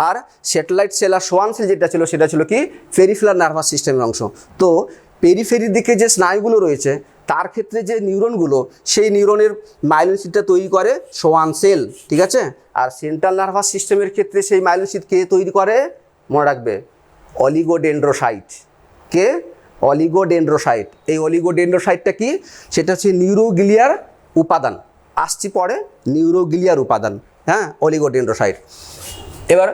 আর স্যাটেলাইট সেল আর সোয়ান সেল যেটা ছিল সেটা ছিল কি, পেরিফেরাল নার্ভাস সিস্টেমের অংশ। তো পেরিফেরির দিকে যে স্নায়ুগুলো রয়েছে তার ক্ষেত্রে যে নিউরনগুলো, সেই নিউরনের মায়োলিন সিদটা তৈরি করে সোয়ান সেল, ঠিক আছে। আর সেন্ট্রাল নার্ভাস সিস্টেমের ক্ষেত্রে সেই মায়োলিন সিদ কে তৈরি করে, মনে রাখবে, অলিগোডেন্ড্রোসাইট। কে, অলিগোডেন্ড্রোসাইট। এই অলিগোডেন্ড্রোসাইটটা কি, সেটা হচ্ছে নিউরোগ্লিয়ার উপাদান, আসছি পরে, নিউরোগ্লিয়ার উপাদান, হ্যাঁ, অলিগোডেন্ড্রোসাইট। এবার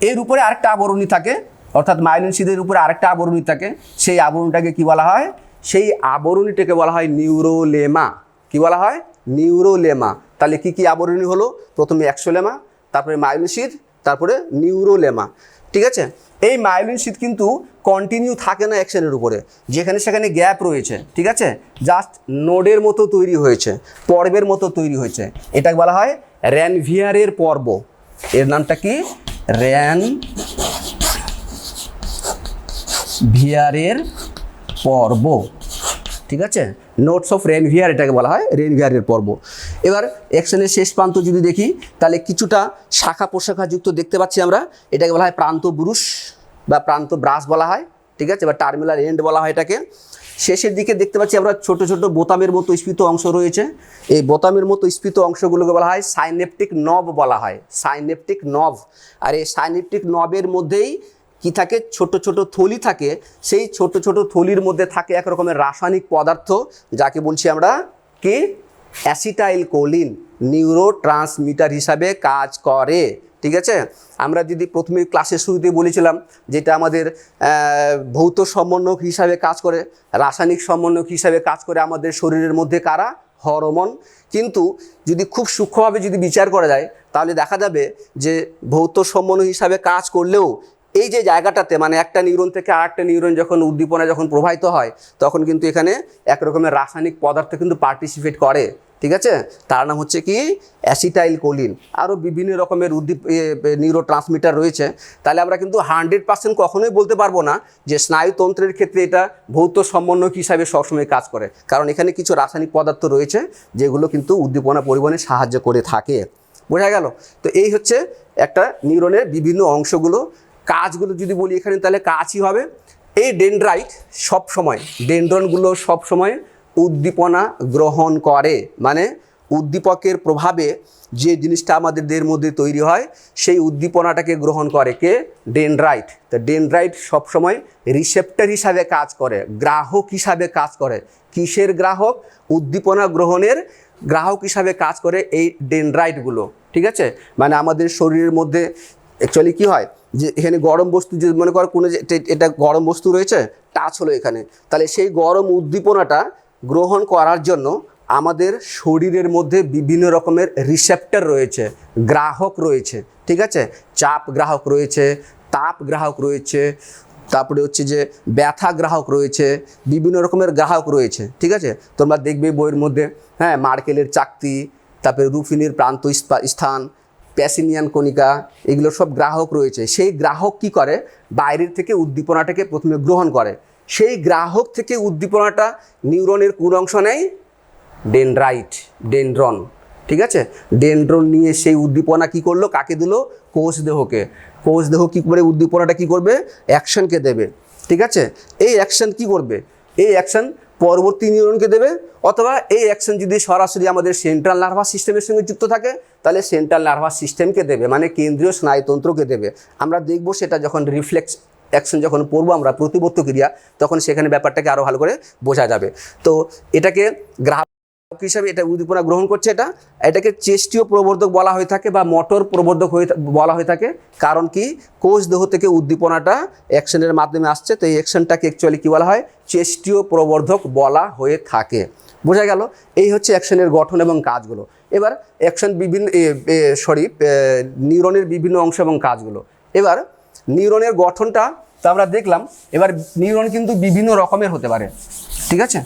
এর উপরে আরেকটা আবরণী থাকে, অর্থাৎ মায়োলিন সিদের উপরে আরেকটা আবরণী থাকে, সেই আবরণীটাকে কি বলা হয়, সেই আবরণীটাকে বলা হয় নিউরোলেমা। কি বলা হয়, নিউরোলেমা। তাহলে কি কি আবরণী হলো, প্রথমে এক্সোলেমা, তারপরে মায়োলিন সিদ, তারপরে নিউরোলেমা, ঠিক আছে। এই মায়োলিন সিদ কিন্তু কন্টিনিউ থাকে না অ্যাকশনের উপরে, যেখানে সেখানে গ্যাপ রয়েছে, ঠিক আছে, জাস্ট নোডের মতো তৈরি হয়েছে, পর্বের মতো তৈরি হয়েছে। এটাকে বলা হয় র্যানভিয়ারের পর্ব। এর নামটা কি, র্যানভিয়ারের পর্ব, ঠিক আছে, নোটস অফ রেনভিয়ার এটাকে বলা হয়, রেনভিয়ারের পর্ব। এবার অ্যাকশনের শেষ প্রান্ত যদি দেখি তাহলে কিছুটা শাখা প্রশাখাযুক্ত দেখতে পাচ্ছি আমরা, এটাকে বলা হয় প্রান্ত ব্রুশ বা প্রান্ত ব্রাশ বলা হয়, ঠিক আছে, বা টার্মিনাল এন্ড বলা হয় এটাকে। শেষের দিকে দেখতে পাচ্ছি আমরা ছোট ছোট বোতামের মতো স্ফীত অংশ রয়েছে, এই বোতামের মতো স্ফীত অংশগুলোকে বলা হয় সাইনেপটিক নব বলা হয়, সাইনেপটিক নব। আর এই সাইনেপটিক নবের মধ্যেই কি থাকে, ছোট ছোট থলি থাকে, সেই ছোট ছোট থলির মধ্যে থাকে এক রকমের রাসায়নিক পদার্থ যাকে বলছি আমরা কি, অ্যাসিটাইল কোলিন, নিউরো ট্রান্সমিটার হিসাবে কাজ করে, ঠিক আছে। আমরা যদি প্রথমে ক্লাসের শুরুতে বলেছিলাম যেটা আমাদের ভৌত সমন্বয়ক হিসাবে কাজ করে, রাসায়নিক সমন্বয়ক হিসাবে কাজ করে আমাদের শরীরের মধ্যে কারা, হরমোন। কিন্তু যদি খুব সূক্ষ্মভাবে যদি বিচার করা যায় তাহলে দেখা যাবে যে ভৌত সমন্বয় হিসাবে কাজ করলেও এই যে জায়গাটাতে, মানে একটা নিউরন থেকে আরেকটা নিউরন যখন উদ্দীপনা যখন প্রবাহিত হয় তখন কিন্তু এখানে এক রকমের রাসায়নিক পদার্থ কিন্তু পার্টিসিপেট করে, ঠিক আছে। তার নাম হচ্ছে কি, অ্যাসিটাইল কোলিন। আরও বিভিন্ন রকমের নিউরো ট্রান্সমিটার রয়েছে। তাহলে আমরা কিন্তু 100% কখনোই বলতে পারবো না যে স্নায়ুতন্ত্রের ক্ষেত্রে এটা ভৌত সমন্বয়ক হিসাবে সবসময় কাজ করে, কারণ এখানে কিছু রাসায়নিক পদার্থ রয়েছে যেগুলো কিন্তু উদ্দীপনা পরিবহনে সাহায্য করে থাকে। বোঝা গেল? তো এই হচ্ছে একটা নিউরনের বিভিন্ন অংশগুলো, কাজগুলো যদি বলি এখানে তাহলে কাজই হবে। এই ডেনড্রাইট সবসময়, ডেনড্রনগুলো সবসময় উদ্দীপনা গ্রহণ করে, মানে উদ্দীপকের প্রভাবে যে জিনিসটা আমাদের দেহের মধ্যে তৈরি হয় সেই উদ্দীপনাটাকে গ্রহণ করে কে? ডেনড্রাইট। তো ডেনড্রাইট সবসময় রিসেপ্টর হিসাবে কাজ করে, গ্রাহক হিসাবে কাজ করে। কিসের গ্রাহক? উদ্দীপনা গ্রহণের গ্রাহক হিসাবে কাজ করে এই ডেনড্রাইটগুলো, ঠিক আছে? মানে আমাদের শরীরের মধ্যে অ্যাকচুয়ালি কী হয় যে এখানে গরম বস্তু, যে মনে করো কোনো যে এটা গরম বস্তু রয়েছে, টাচ হলো এখানে, তাহলে সেই গরম উদ্দীপনাটা গ্রহণ করার জন্য আমাদের শরীরের মধ্যে বিভিন্ন রকমের রিসেপ্টর রয়েছে, গ্রাহক রয়েছে, ঠিক আছে? চাপ গ্রাহক রয়েছে, তাপ গ্রাহক রয়েছে, তারপরে হচ্ছে যে ব্যথা গ্রাহক রয়েছে, বিভিন্ন রকমের গ্রাহক রয়েছে, ঠিক আছে? তোমরা দেখবে বইয়ের মধ্যে, হ্যাঁ, মার্কেলের চাকতি, তারপরে রুফিনের প্রান্ত স্থান, প্যাসিনিয়ান কণিকা, এগুলো সব গ্রাহক রয়েছে। সেই গ্রাহক কি করে? বাইরের থেকে উদ্দীপনাটাকে প্রথমে গ্রহণ করে। সেই গ্রাহক থেকে উদ্দীপনাটা নিউরনের কোন অংশ নেয়? ডেনড্রাইট, ডেনড্রন, ঠিক আছে? ডেনড্রন নিয়ে সেই উদ্দীপনা কি করলো? কাকে দিল? কোষদেহকে। কোষদেহ কী করে উদ্দীপনাটা কী করবে? অ্যাকশনকে দেবে, ঠিক আছে? এই অ্যাকশন কি করবে? এই অ্যাকশন পরবর্তী নিউরনকে দেবে, অথবা এই অ্যাকশন যদি সরাসরি আমাদের সেন্ট্রাল নার্ভাস সিস্টেমের সঙ্গে যুক্ত থাকে তাহলে সেন্ট্রাল নার্ভাস সিস্টেমকে দেবে, মানে কেন্দ্রীয় স্নায়ুতন্ত্রকে দেবে। আমরা দেখব সেটা যখন রিফ্লেক্স অ্যাকশন যখন পড়বো আমরা, প্রতিবর্ত ক্রিয়া, তখন সেখানে ব্যাপারটাকে আরও ভালো করে বোঝা যাবে। তো এটাকে গ্রাহক হিসাবে এটা উদ্দীপনা গ্রহণ করছে, এটাকে চেষ্টীয় প্রবর্ধক বলা হয়ে থাকে বা মোটর প্রবর্ধক বলা হয়ে থাকে। কারণ কি? কোষ দেহ থেকে উদ্দীপনাটা অ্যাকশনের মাধ্যমে আসছে, তো এই অ্যাকশনটাকে অ্যাকচুয়ালি কী বলা হয়? চেষ্টীয় প্রবর্ধক বলা হয়ে থাকে। বোঝা গেল? এই হচ্ছে অ্যাকশনের গঠন এবং কাজগুলো। এবার অ্যাকশন বিভিন্ন নিউরনের বিভিন্ন অংশ এবং কাজগুলো। এবার নিউরনের গঠনটা তো আমরা দেখলাম। এবার নিউরন কিন্তু বিভিন্ন রকমের হতে পারে, ঠিক আছে?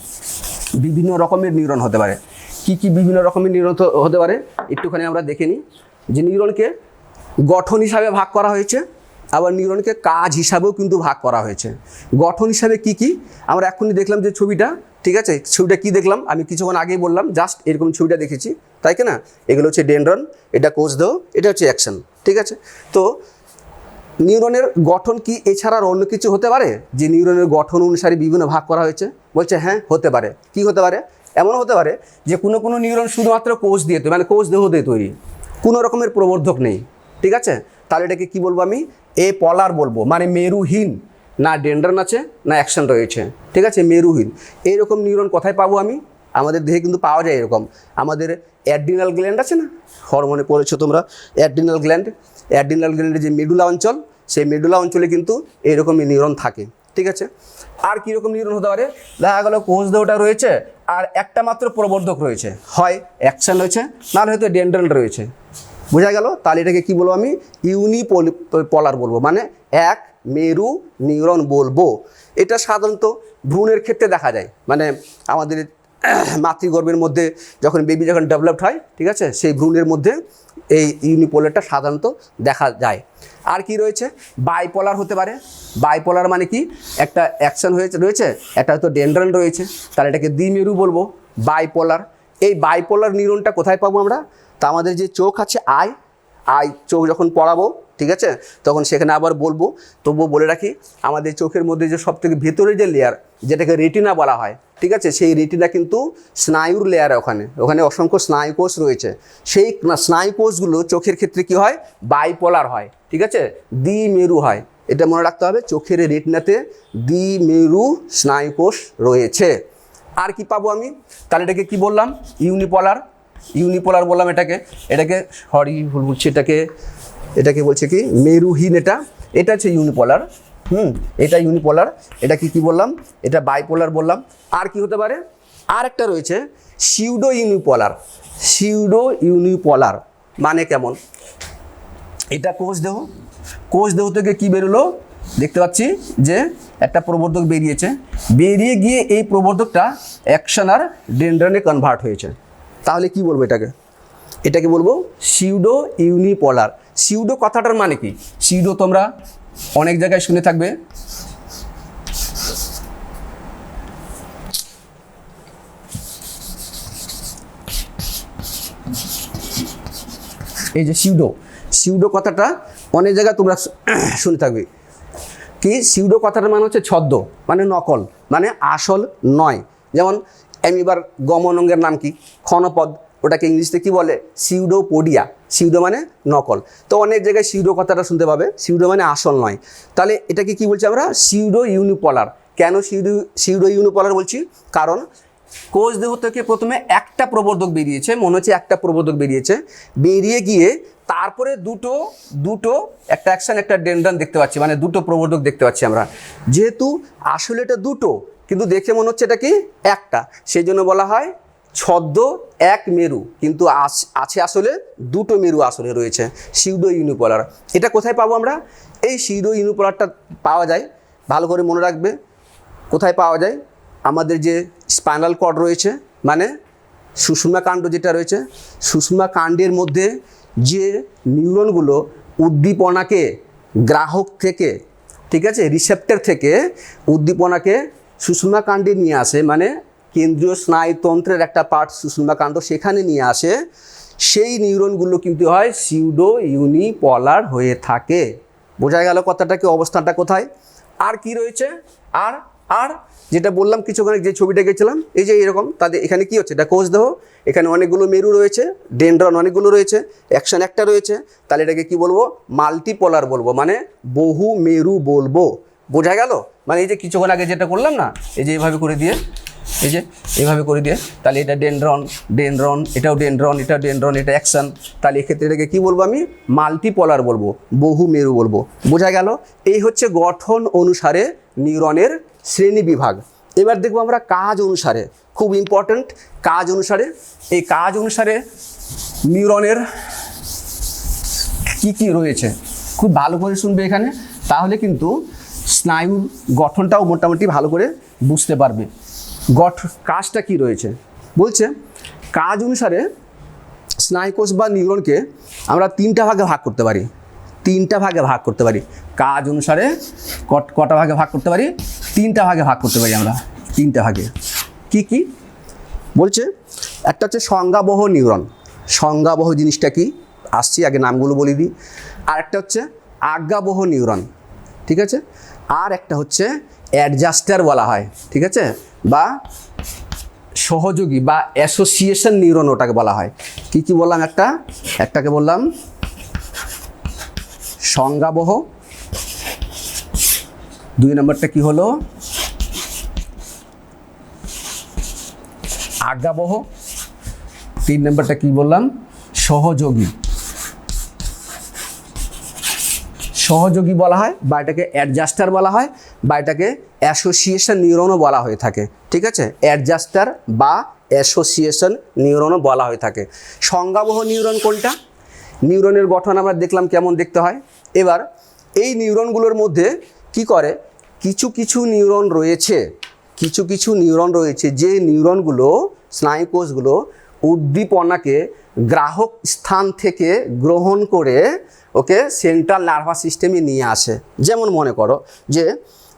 বিভিন্ন রকমের নিউরন হতে পারে। কি কি বিভিন্ন রকমের নিউরন হতে পারে একটুখানি আমরা দেখে নিই। যে নিউরনকে গঠন হিসাবে ভাগ করা হয়েছে, আবার নিউরনকে কাজ হিসাবেও কিন্তু ভাগ করা হয়েছে। গঠন হিসাবে কি কি আমরা এখনই দেখলাম যে ছবিটা, ঠিক আছে? ছবিটা কি দেখলাম? আমি কিছুক্ষণ আগেই বললাম, জাস্ট এরকম ছবিটা দেখেছি, তাই কি না? এগুলো হচ্ছে ডেনড্রন, এটা কোষদেহ, এটা হচ্ছে অ্যাকশন, ঠিক আছে? তো নিউরনের গঠন কি এছাড়া আর অন্য কিছু হতে পারে? যে নিউরনের গঠন অনুসারে বিভিন্ন ভাগ করা হয়েছে? বলছে হ্যাঁ, হতে পারে। কি হতে পারে? এমন হতে পারে যে কোনো নিউরন শুধুমাত্র কোষ দিয়ে তৈরি, মানে কোষ দেহ দিয়ে তৈরি, কোনো রকমের প্রবর্ধক নেই, ঠিক আছে? তাহলে এটাকে কি বলবো? আমি এ পলার বলবো, মানে মেরুহীন, না ডেনড্রন আছে না অ্যাকশন রয়েছে, ঠিক আছে? মেরুহীন। এইরকম নিউরন কোথায় পাবো আমি? আমাদের দেহে কিন্তু পাওয়া যায় এরকম। আমাদের অ্যাড্রিনাল গ্ল্যান্ড আছে না, হরমোনে পড়েছো তোমরা, অ্যাড্রিনাল গ্ল্যান্ডের যে মেডুলা অঞ্চল, সেই মেডুলা অঞ্চলে কিন্তু এইরকমই নিউরন থাকে, ঠিক আছে? আর কীরকম নিউরন হতে পারে? দেখা গেলো কোষ দেহটা রয়েছে আর একটা মাত্র প্রবর্ধক রয়েছে, হয় অ্যাকশন রয়েছে, নাহলে হয়তো ডেনড্রন রয়েছে। বোঝা গেল? তাহলে এটাকে কী বলবো আমি? ইউনিপলার বলবো, মানে এক মেরু নিউরন বলবো। এটা সাধারণত ভ্রূণের ক্ষেত্রে দেখা যায়, মানে আমাদের মাতৃগর্ভের মধ্যে যখন বেবি যখন ডেভেলপড হয়, ঠিক আছে, সেই ভ্রূণের মধ্যে এই ইউনিপোলারটা সাধারণত দেখা যায়। আর কি রয়েছে? বাইপোলার হতে পারে। বাইপোলার মানে কি? একটা অ্যাকশন রয়েছে, একটা হয়তো ডেনড্রন রয়েছে, তাহলে এটাকে দ্বিমেরু বলবো, বাইপোলার। এই বাইপোলার নিউরনটা কোথায় পাবো আমরা? তা আমাদের যে চোখ আছে, আই চোখ যখন পড়াবো, ঠিক আছে, তখন সেখানে আবার বলবো। তবুও বলে রাখি, আমাদের চোখের মধ্যে যে সবথেকে ভেতরে যে লেয়ার, যেটাকে রেটিনা বলা হয়, ঠিক আছে, সেই রেটিনা কিন্তু স্নায়ুর লেয়ার, ওখানে অসংখ্য স্নায়ুকোষ রয়েছে। সেই স্নায়ুকোষগুলো চোখের ক্ষেত্রে কি হয়? বাইপোলার হয়, ঠিক আছে, দ্বিমেরু হয়। এটা মনে রাখতে হবে, চোখের রেটিনাতে দ্বিমেরু স্নায়ুকোষ রয়েছে। আর কি পাবো আমি? তাহলে এটাকে কি বললাম? ইউনিপোলার বললাম। এটাকে ভুল বলছি, এটাকে বলছে কি? মেরুহীন। এটা হচ্ছে ইউনিপোলার। এটা ইউনিপোলার। এটা কি বললাম? এটা বাইপোলার বললাম। আর কি হতে পারে? আর একটা রয়েছে সিউডো ইউনিপোলার। মানে কেমন? এটা কোষ দেহ থেকে কি বেরোলো? দেখতে পাচ্ছি যে একটা প্রবর্ধক বেরিয়ে গিয়ে এই প্রবর্ধকটা অ্যাকশন আর ডেনড্রনে কনভার্ট হয়েছে। তাহলে কি বলবো এটাকে বলবো সিউডো ইউনিপোলার। সিউডো কথাটার মানে কি? সিউডো তোমরা অনেক জায়গায় শুনে থাকবে। এই যে সিউডো কথাটা অনেক জায়গায় তোমরা শুনে থাকবে। কি সিউডো কথাটার মানে হচ্ছে ছদ্ম, মানে নকল, মানে আসল নয়। যেমন অ্যামিবার গমন অঙ্গের নাম কি? ক্ষণপদ। ওটাকে ইংলিশে কি বলে, সিউডোপোডিয়া। সিউডো মানে নকল। তো অনেক জায়গায় সিউডো কথাটা শুনতে পাবে, সিউডো মানে আসল নয়। তাহলে এটাকে কি বলছি আমরা, সিউডো ইউনিপোলার। কেন সিউডো ইউনিপোলার বলছি, কারণ কোষ দেহ থেকে প্রথমে একটা প্রবর্ধক বেরিয়েছে, মনে হচ্ছে একটা প্রবর্ধক বেরিয়েছে, বেরিয়ে গিয়ে তারপরে দুটো একটা অ্যাকশন একটা ডেনড্রন দেখতে পাচ্ছি, মানে দুটো প্রবর্ধক দেখতে পাচ্ছি আমরা। যেহেতু আসলে এটা দুটো, কিন্তু দেখে মনে হচ্ছে এটা কি একটা, সেই জন্য বলা হয় ছদ্ম এক মেরু, কিন্তু আছে আসলে দুটো মেরু আসলে রয়েছে, সিউডো ইউনিপোলার। এটা কোথায় পাবো আমরা, এই সিউডো ইউনিপোলারটা পাওয়া যায়, ভালো করে মনে রাখবে কোথায় পাওয়া যায়, আমাদের যে স্পাইনাল কর্ড রয়েছে, মানে সুষুম্না কাণ্ড যেটা রয়েছে, সুষুম্না কাণ্ডের মধ্যে যে নিউরনগুলো উদ্দীপনাকে গ্রাহক থেকে, ঠিক আছে, রিসেপ্টর থেকে উদ্দীপনাকে সুষুম্না কাণ্ডে নিয়ে আসে, মানে কেন্দ্রীয় স্নায়ুতন্ত্রের একটা পার্ট সুষুম্না কাণ্ড, সেখানে নিয়ে আসে, সেই নিউরনগুলো কিন্তু হয় সিউডো ইউনিপোলার হয়ে থাকে। বোঝা গেল কথাটাকে, অবস্থানটা কোথায়। আর কি রয়েছে, আর আর যেটা বললাম কিছুক্ষণ যে ছবিটা গেছিলাম, এই যে এরকম, তাদের এখানে কি হচ্ছে, এটা কোষ দেহ, এখানে অনেকগুলো মেরু রয়েছে, ডেনড্রন অনেকগুলো রয়েছে, অ্যাকশন একটা রয়েছে, তাহলে এটাকে কি বলবো, মাল্টিপোলার বলবো, মানে বহু মেরু বলবো। বোঝা গেল, মানে এই যে কিছুক্ষণ আগে যেটা করলাম না, এই যে এইভাবে করে দিয়ে, এই যে এইভাবে করে দিয়ে, তাহলে এটা ডেনড্রন, এটাও ডেনড্রন, এটা অ্যাকশন, তাহলে এক্ষেত্রে এটাকে কী বলবো আমি, মাল্টিপোলার বলবো, বহু মেরু বলবো। বোঝা গেল, এই হচ্ছে গঠন অনুসারে নিউরনের শ্রেণী বিভাগ। এবার দেখবো আমরা কাজ অনুসারে, খুব ইম্পর্ট্যান্ট, কাজ অনুসারে, এই কাজ অনুসারে নিউরনের কি কি রয়েছে খুব ভালো করে শুনবে এখানে, তাহলে কিন্তু স্নায়ুর গঠনটাও মোটামুটি ভালো করে বুঝতে পারবে। কাজটা কি রয়েছে বলছে, কাজ অনুসারে স্নায়ুকোষ বা নিউরনকে আমরা তিনটা ভাগে ভাগ করতে পারি, কাজ অনুসারে কটা ভাগে ভাগ করতে পারি, তিনটা ভাগে ভাগ করতে পারি আমরা, তিনটা ভাগে। কি কি বলছে, একটা হচ্ছে সংজ্ঞাবহ নিউরন, সংজ্ঞাবহ জিনিসটা কি আসছি, আগে নামগুলো বলে দিই। আর একটা হচ্ছে আজ্ঞাবহ নিউরন, ঠিক আছে, আর একটা হচ্ছে অ্যাডজাস্টার বলা হয়, ঠিক আছে, বা সহযোগী বা অ্যাসোসিয়েশন নিউরন ওটাকে বলা হয়। কি কি বললাম, একটাকে বললাম সংজ্ঞাবহ, দুই নম্বরটা কি হলো আজ্ঞাবহ, তিন নম্বরটা কি বললাম সহযোগী বলা হয়, বা এটাকে অ্যাডজাস্টার বলা হয়, বা এটাকে অ্যাসোসিয়েশন নিউরনও বলা হয়ে থাকে, ঠিক আছে, অ্যাডজাস্টার বা অ্যাসোসিয়েশন নিউরনও বলা হয়ে থাকে। সংজ্ঞাবহ নিউরন কোনটা, নিউরনের গঠন আমরা দেখলাম কেমন দেখতে হয়। এবার এই নিউরনগুলোর মধ্যে কি করে, কিছু কিছু নিউরন রয়েছে যে নিউরনগুলো, স্নায়ুকোষগুলো উদ্দীপনাকে গ্রাহক স্থান থেকে গ্রহণ করে ওকে সেন্ট্রাল নার্ভাস সিস্টেমে নিয়ে আসে। যেমন মনে করো যে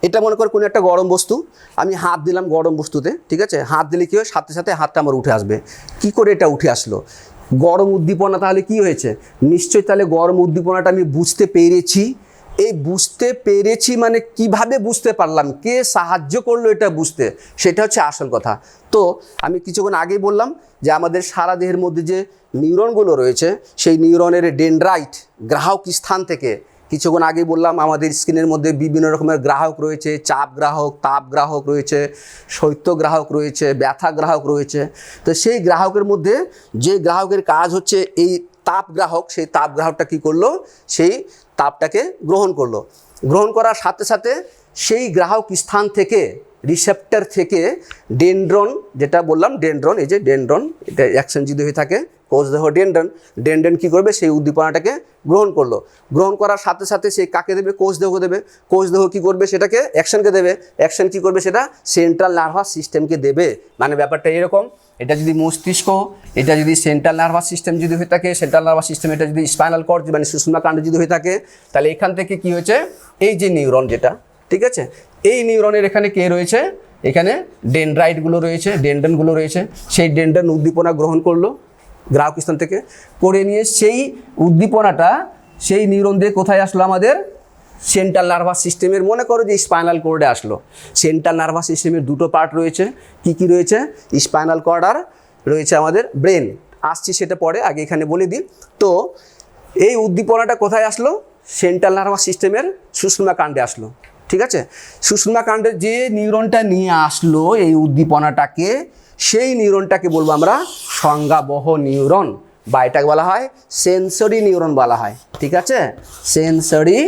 এটা মনে করো কোনো একটা গরম বস্তু, আমি হাত দিলাম গরম বস্তুতে, ঠিক আছে, হাত দিলে কী হয়, সাথে সাথে হাতটা আমার উঠে আসবে। কি করে এটা উঠে আসলো, গরম উদ্দীপনা, তাহলে কি হয়েছে, নিশ্চয়ই তাহলে গরম উদ্দীপনাটা আমি বুঝতে পেরেছি। এই বুঝতে পেরেছি মানে কিভাবে বুঝতে পারলাম, কে সাহায্য করলো এটা বুঝতে, সেটা হচ্ছে আসল কথা। তো আমি কিছুক্ষণ আগেই বললাম যে আমাদের সারা দেহের মধ্যে যে নিউরনগুলো রয়েছে, সেই নিউরনের ডেনড্রাইট গ্রাহক স্থান থেকে, কিছুক্ষণ আগেই বললাম আমাদের স্কিনের মধ্যে বিভিন্ন রকমের গ্রাহক রয়েছে, চাপ গ্রাহক, তাপ গ্রাহক রয়েছে, শৈত্য গ্রাহক রয়েছে, ব্যথা গ্রাহক রয়েছে। তো সেই গ্রাহকের মধ্যে যে গ্রাহকের কাজ হচ্ছে এই তাপ গ্রাহক, সেই তাপ গ্রাহকটা কী করলো, সেই তাপটাকে গ্রহণ করলো, গ্রহণ করার সাথে সাথে সেই গ্রাহক স্থান থেকে, রিসেপ্টর থেকে ডেনড্রন, যেটা বললাম ডেনড্রন, এই যে ডেনড্রন, এটা অ্যাকশন যদি হয়ে থাকে কোষ দেহ ডেনড্রন কী করবে, সেই উদ্দীপনাটাকে গ্রহণ করলো, গ্রহণ করার সাথে সাথে সে কাকে দেবে, কোষ দেহকে দেবে, কোষ দেহ কী করবে, সেটাকে অ্যাকশনকে দেবে, অ্যাকশন কী করবে, সেটা সেন্ট্রাল নার্ভাস সিস্টেমকে দেবে। মানে ব্যাপারটা এরকম, এটা যদি মস্তিষ্ক, এটা যদি সেন্ট্রাল নার্ভাস সিস্টেম যদি হয়ে থাকে, সেন্ট্রাল নার্ভাস সিস্টেম, এটা যদি স্পাইনাল কর্ড মানে সুষুম্না কাণ্ড যদি হয়ে থাকে, তাহলে এখান থেকে কি হয়েছে, এই যে নিউরন যেটা, ঠিক আছে, এই নিউরনের এখানে কে রয়েছে, এখানে ডেনড্রাইটগুলো রয়েছে, ডেনড্রনগুলো রয়েছে, সেই ডেনড্রন উদ্দীপনা গ্রহণ করলো গ্রাহক স্থান থেকে, করে নিয়ে সেই উদ্দীপনাটা সেই নিউরন দিয়ে কোথায় আসলো, আমাদের সেন্ট্রাল নার্ভাস সিস্টেমের, মনে করো যে স্পাইনাল কর্ডে আসলো। সেন্ট্রাল নার্ভাস সিস্টেমের দুটো পার্ট রয়েছে, কি কি রয়েছে, স্পাইনাল কর্ড আর রয়েছে আমাদের ব্রেন, আসছি সেটা পরে, আগে এখানে বলে দিই। তো এই উদ্দীপনাটা কোথায় আসলো? সেন্ট্রাল নার্ভাস সিস্টেমের সুষুম্না কাণ্ডে আসলো, ঠিক আছে? সুষুম্না কাণ্ডে যে নিউরনটা নিয়ে আসলো এই উদ্দীপনাটাকে, সেই নিউরনটাকে বলবো আমরা সংজ্ঞাবহ নিউরন, বা এটাকে বলা হয় সেন্সরি নিউরন বলা হয়, ঠিক আছে? সেন্সরি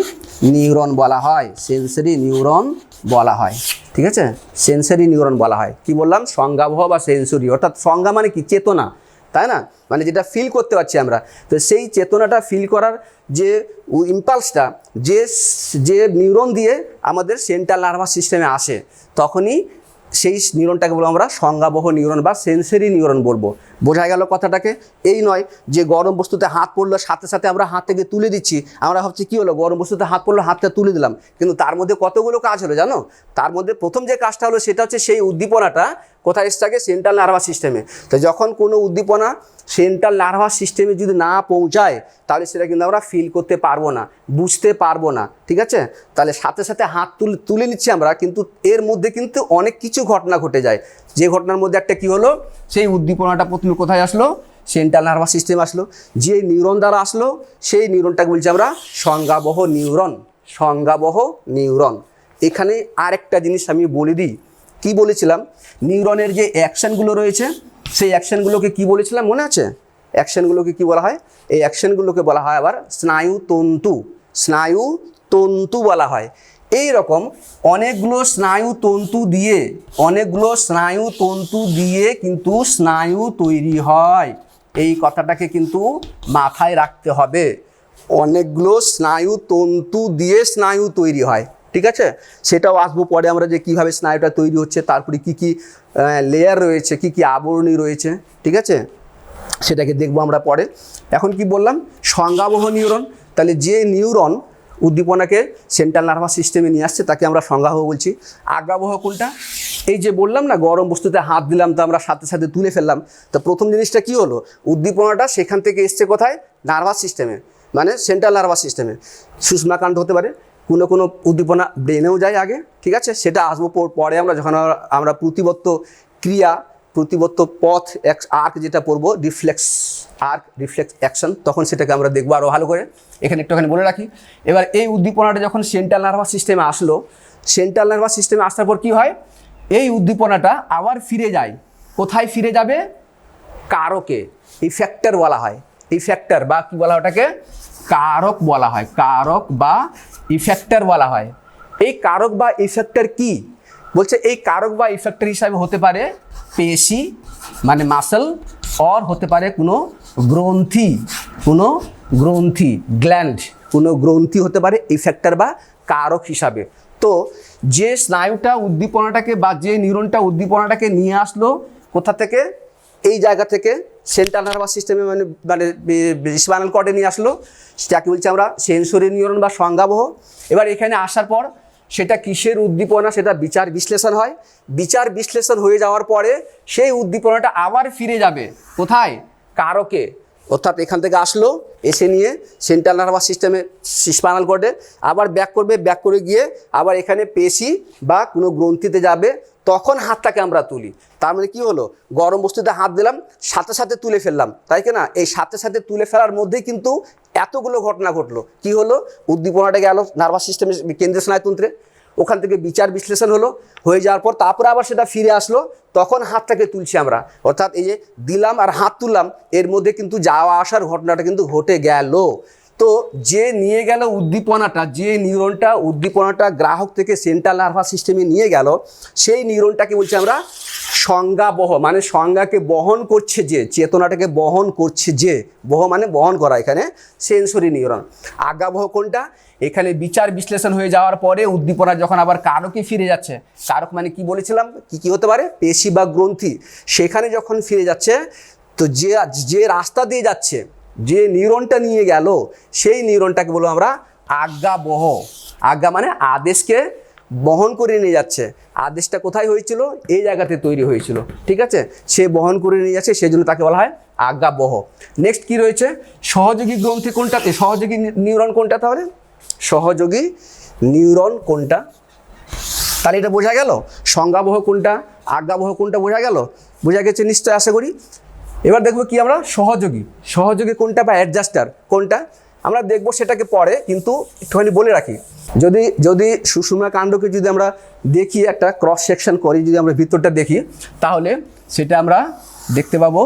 নিউরন বলা হয়, সেন্সরি নিউরন বলা হয়, ঠিক আছে? সেন্সরি নিউরন বলা হয়। কি বললাম? সংজ্ঞাবহ বা সেন্সরি, অর্থাৎ সংজ্ঞা মানে কি? চেতনা, তাই না? মানে যেটা ফিল করতে পারছি আমরা, তো সেই চেতনাটা ফিল করার যে ইম্পালসটা যে যে নিউরন দিয়ে আমাদের সেন্ট্রাল নার্ভাস সিস্টেমে আসে, তখনই সেই নিউরনটাকে বলবো আমরা সংজ্ঞাবহ নিউরন বা সেন্সরি নিউরন বলবো। বোঝা গেল কথাটাকে? এই নয় যে গরম বস্তুতে হাত পড়লো সাথে সাথে আমরা হাত থেকে তুলে দিচ্ছি, আমরা ভাবছি কী হলো, গরম বস্তুতে হাত পড়লো হাতটা তুলে দিলাম, কিন্তু তার মধ্যে কতগুলো কাজ হলো জানো? তার মধ্যে প্রথম যে কাজটা হলো সেটা হচ্ছে সেই উদ্দীপনাটা কোথায় এসে থাকে? সেন্ট্রাল নার্ভাস সিস্টেমে। তো যখন কোনো উদ্দীপনা সেন্ট্রাল নার্ভাস সিস্টেমে যদি না পৌঁছায়, তাহলে সেটা কিন্তু আমরা ফিল করতে পারবো না, বুঝতে পারবো না, ঠিক আছে? তাহলে সাথে সাথে হাত তুলে নিচ্ছি আমরা, কিন্তু এর মধ্যে কিন্তু অনেক কিছু ঘটনা ঘটে যায়। যে ঘটনার মধ্যে একটা কি হলো, সেই উদ্দীপনাটা প্রথমে কোথায় আসলো? সেন্ট্রাল নার্ভাস সিস্টেম আসলো। যে নিউরন দ্বারা আসলো সেই নিউরনটাকে বলছি আমরা সংজ্ঞাবহ নিউরন, সংজ্ঞাবহ নিউরন। এখানে আরেকটা জিনিস আমি বলে দিই, কি বলেছিলাম? নিউরনের যে অ্যাকশনগুলো রয়েছে, সেই অ্যাকশনগুলোকে কি বলেছিলাম মনে আছে? অ্যাকশনগুলোকে কি বলা হয়? এই অ্যাকশনগুলোকে বলা হয় আবার স্নায়ুতন্তু, স্নায়ুতন্তু বলা হয়। এই রকম অনেকগুলো স্নায়ুতন্তু দিয়ে কিন্তু স্নায়ু তৈরি হয়। এই কথাটাকে কিন্তু মাথায় রাখতে হবে। অনেকগুলো স্নায়ুতন্তু দিয়ে স্নায়ু তৈরি হয়, ঠিক আছে? সেটাও আসবো পরে আমরা, যে কীভাবে স্নায়ুটা তৈরি হচ্ছে, তারপরে কী কী লেয়ার রয়েছে, কী কী আবরণী রয়েছে, ঠিক আছে? সেটাকে দেখবো আমরা পরে। এখন কি বললাম? সংজ্ঞাবহ নিউরন। তাহলে যে নিউরন উদ্দীপনাকে সেন্ট্রাল নার্ভাস সিস্টেমে নিয়ে আসছে তাকে আমরা সংজ্ঞাবহ বলছি। আজ্ঞাবহ কোনটা? এই যে বললাম না, গরম বস্তুতে হাত দিলাম তো আমরা সাথে সাথে তুলে ফেললাম, তো প্রথম জিনিসটা কি হলো? উদ্দীপনাটা সেখান থেকে এসছে কোথায়? নার্ভাস সিস্টেমে, মানে সেন্ট্রাল নার্ভাস সিস্টেমে। সুষুম্নাকাণ্ড হতে পারে, কোনো কোনো উদ্দীপনা ব্রেনেও যায় আগে, ঠিক আছে? সেটা আসবো পরে আমরা, যখন আমরা প্রতিবর্ত ক্রিয়া, প্রতিবর্ত পথ আর্ক যেটা পড়বো, রিফ্লেক্স অ্যাকশন, তখন সেটাকে আমরা দেখবো আরও ভালো করে। এখানে একটুখানি বলে রাখি। এবার এই উদ্দীপনাটা যখন সেন্ট্রাল নার্ভাস সিস্টেমে আসলো, সেন্ট্রাল নার্ভাস সিস্টেমে আসার পর কী হয়? এই উদ্দীপনাটা আবার ফিরে যায়। কোথায় ফিরে যাবে? কারকে, ইফেক্টর বলা হয়। ইফেক্টর বা কি বলা হয় ওটাকে? কারক বলা হয়, কারক বা ইফেক্টর বলা হয়। এই কারক বা ইফেক্টর কি বলছে? এই কারক বা ইফেক্টর হিসাবে হতে পারে পেশি মানে মাসল, আর হতে পারে কোনো গ্রন্থি গ্ল্যান্ড, কোনো গ্রন্থি হতে পারে ইফেক্টর বা কারক হিসাবে। তো যে স্নায়ুটা উদ্দীপনাটাকে বা যে নিউরনটা উদ্দীপনাটাকে নিয়ে আসলো কোথা থেকে? এই জায়গা থেকে, সেন্ট্রাল নার্ভাস সিস্টেমে, মানে স্পাইনাল কর্ডে নিয়ে আসলো, সেটাকে বলছি আমরা সেন্সরি নিউরন বা সংজ্ঞাবহ। এবার এখানে আসার পর সেটা কিসের উদ্দীপনা, সেটা বিচার বিশ্লেষণ হয়। বিচার বিশ্লেষণ হয়ে যাওয়ার পরে সেই উদ্দীপনাটা আবার ফিরে যাবে কোথায়? কারকে। অর্থাৎ এখান থেকে আসলো, এসে নিয়ে সেন্ট্রাল নার্ভাস সিস্টেমে স্পাইনাল কর্ডে আবার ব্যাক করবে, ব্যাক করে গিয়ে আবার এখানে পেশি বা কোনো গ্রন্থিতে যাবে, তখন হাতটাকে আমরা তুলি। তার মানে কী হলো? গরম বস্তুতে হাত দিলাম, সাথে সাথে তুলে ফেললাম, তাই কি না? এই সাথে সাথে তুলে ফেলার মধ্যেই কিন্তু এতগুলো ঘটনা ঘটলো। কি হলো? উদ্দীপনাটা গেল নার্ভাস সিস্টেমের কেন্দ্রীয় স্নায়ুতন্ত্রে, ওখান থেকে বিচার বিশ্লেষণ হলো, হয়ে যাওয়ার পর তারপরে আবার সেটা ফিরে আসলো, তখন হাতটাকে তুলছি আমরা। অর্থাৎ এই যে দিলাম আর হাত তুললাম, এর মধ্যে কিন্তু যাওয়া আসার ঘটনাটা কিন্তু ঘটে গেল। তো যে নিয়ে গেল উদ্দীপনাটা, যে নিউরনটা উদ্দীপনাটা গ্রাহক থেকে সেন্ট্রাল নার্ভাস সিস্টেমে নিয়ে গেল, সেই নিউরনটাকে বলছি আমরা সংজ্ঞাবহ, মানে সংজ্ঞাকে বহন করছে যে, চেতনাটাকে বহন করছে যে, বহ মানে বহন করা, এখানে সেন্সরি নিউরন। আজ্ঞাবহ কোনটা? এখানে বিচার বিশ্লেষণ হয়ে যাওয়ার পরে উদ্দীপনা যখন আবার কারকে ফিরে যাচ্ছে, কারক মানে কি বলেছিলাম, কি হতে পারে? পেশি বা গ্রন্থি। সেখানে যখন ফিরে যাচ্ছে, তো যে রাস্তা দিয়ে যাচ্ছে, যে নিউরনটা নিয়ে গেল, সেই নিউরনটাকে বলবো আমরা আজ্ঞাবহ। আজ্ঞা মানে আদেশকে বহন করে নিয়ে যাচ্ছে। আদেশটা কোথায় হয়েছিল? এই জায়গাতে তৈরি হয়েছিল, ঠিক আছে? সে বহন করে নিয়ে যাচ্ছে, সেই জন্য তাকে বলা হয় আজ্ঞাবহ। নেক্সট কি রয়েছে? সহযোগী গ্রন্থি কোনটাতে? সহযোগী নিউরন কোনটা তাহলে? সহযোগী নিউরন কোনটা? তাহলে এটা বোঝা গেল। সংজ্ঞাবহ কোনটা, আজ্ঞাবহ কোনটা বোঝা গেল? বোঝা গেছে নিশ্চয়, আশা করি। এবার দেখবো কি আমরা সহযোগী, সহযোগী কোনটা বা অ্যাডজাস্টার কোনটা আমরা দেখবো সেটাকে পরে, কিন্তু একটুখানি বলে রাখি, যদি সুষুম্না কাণ্ডকে যদি আমরা দেখি, একটা ক্রস সেকশন করি, যদি আমরা ভিতরটা দেখি, তাহলে সেটা আমরা দেখতে পাবো।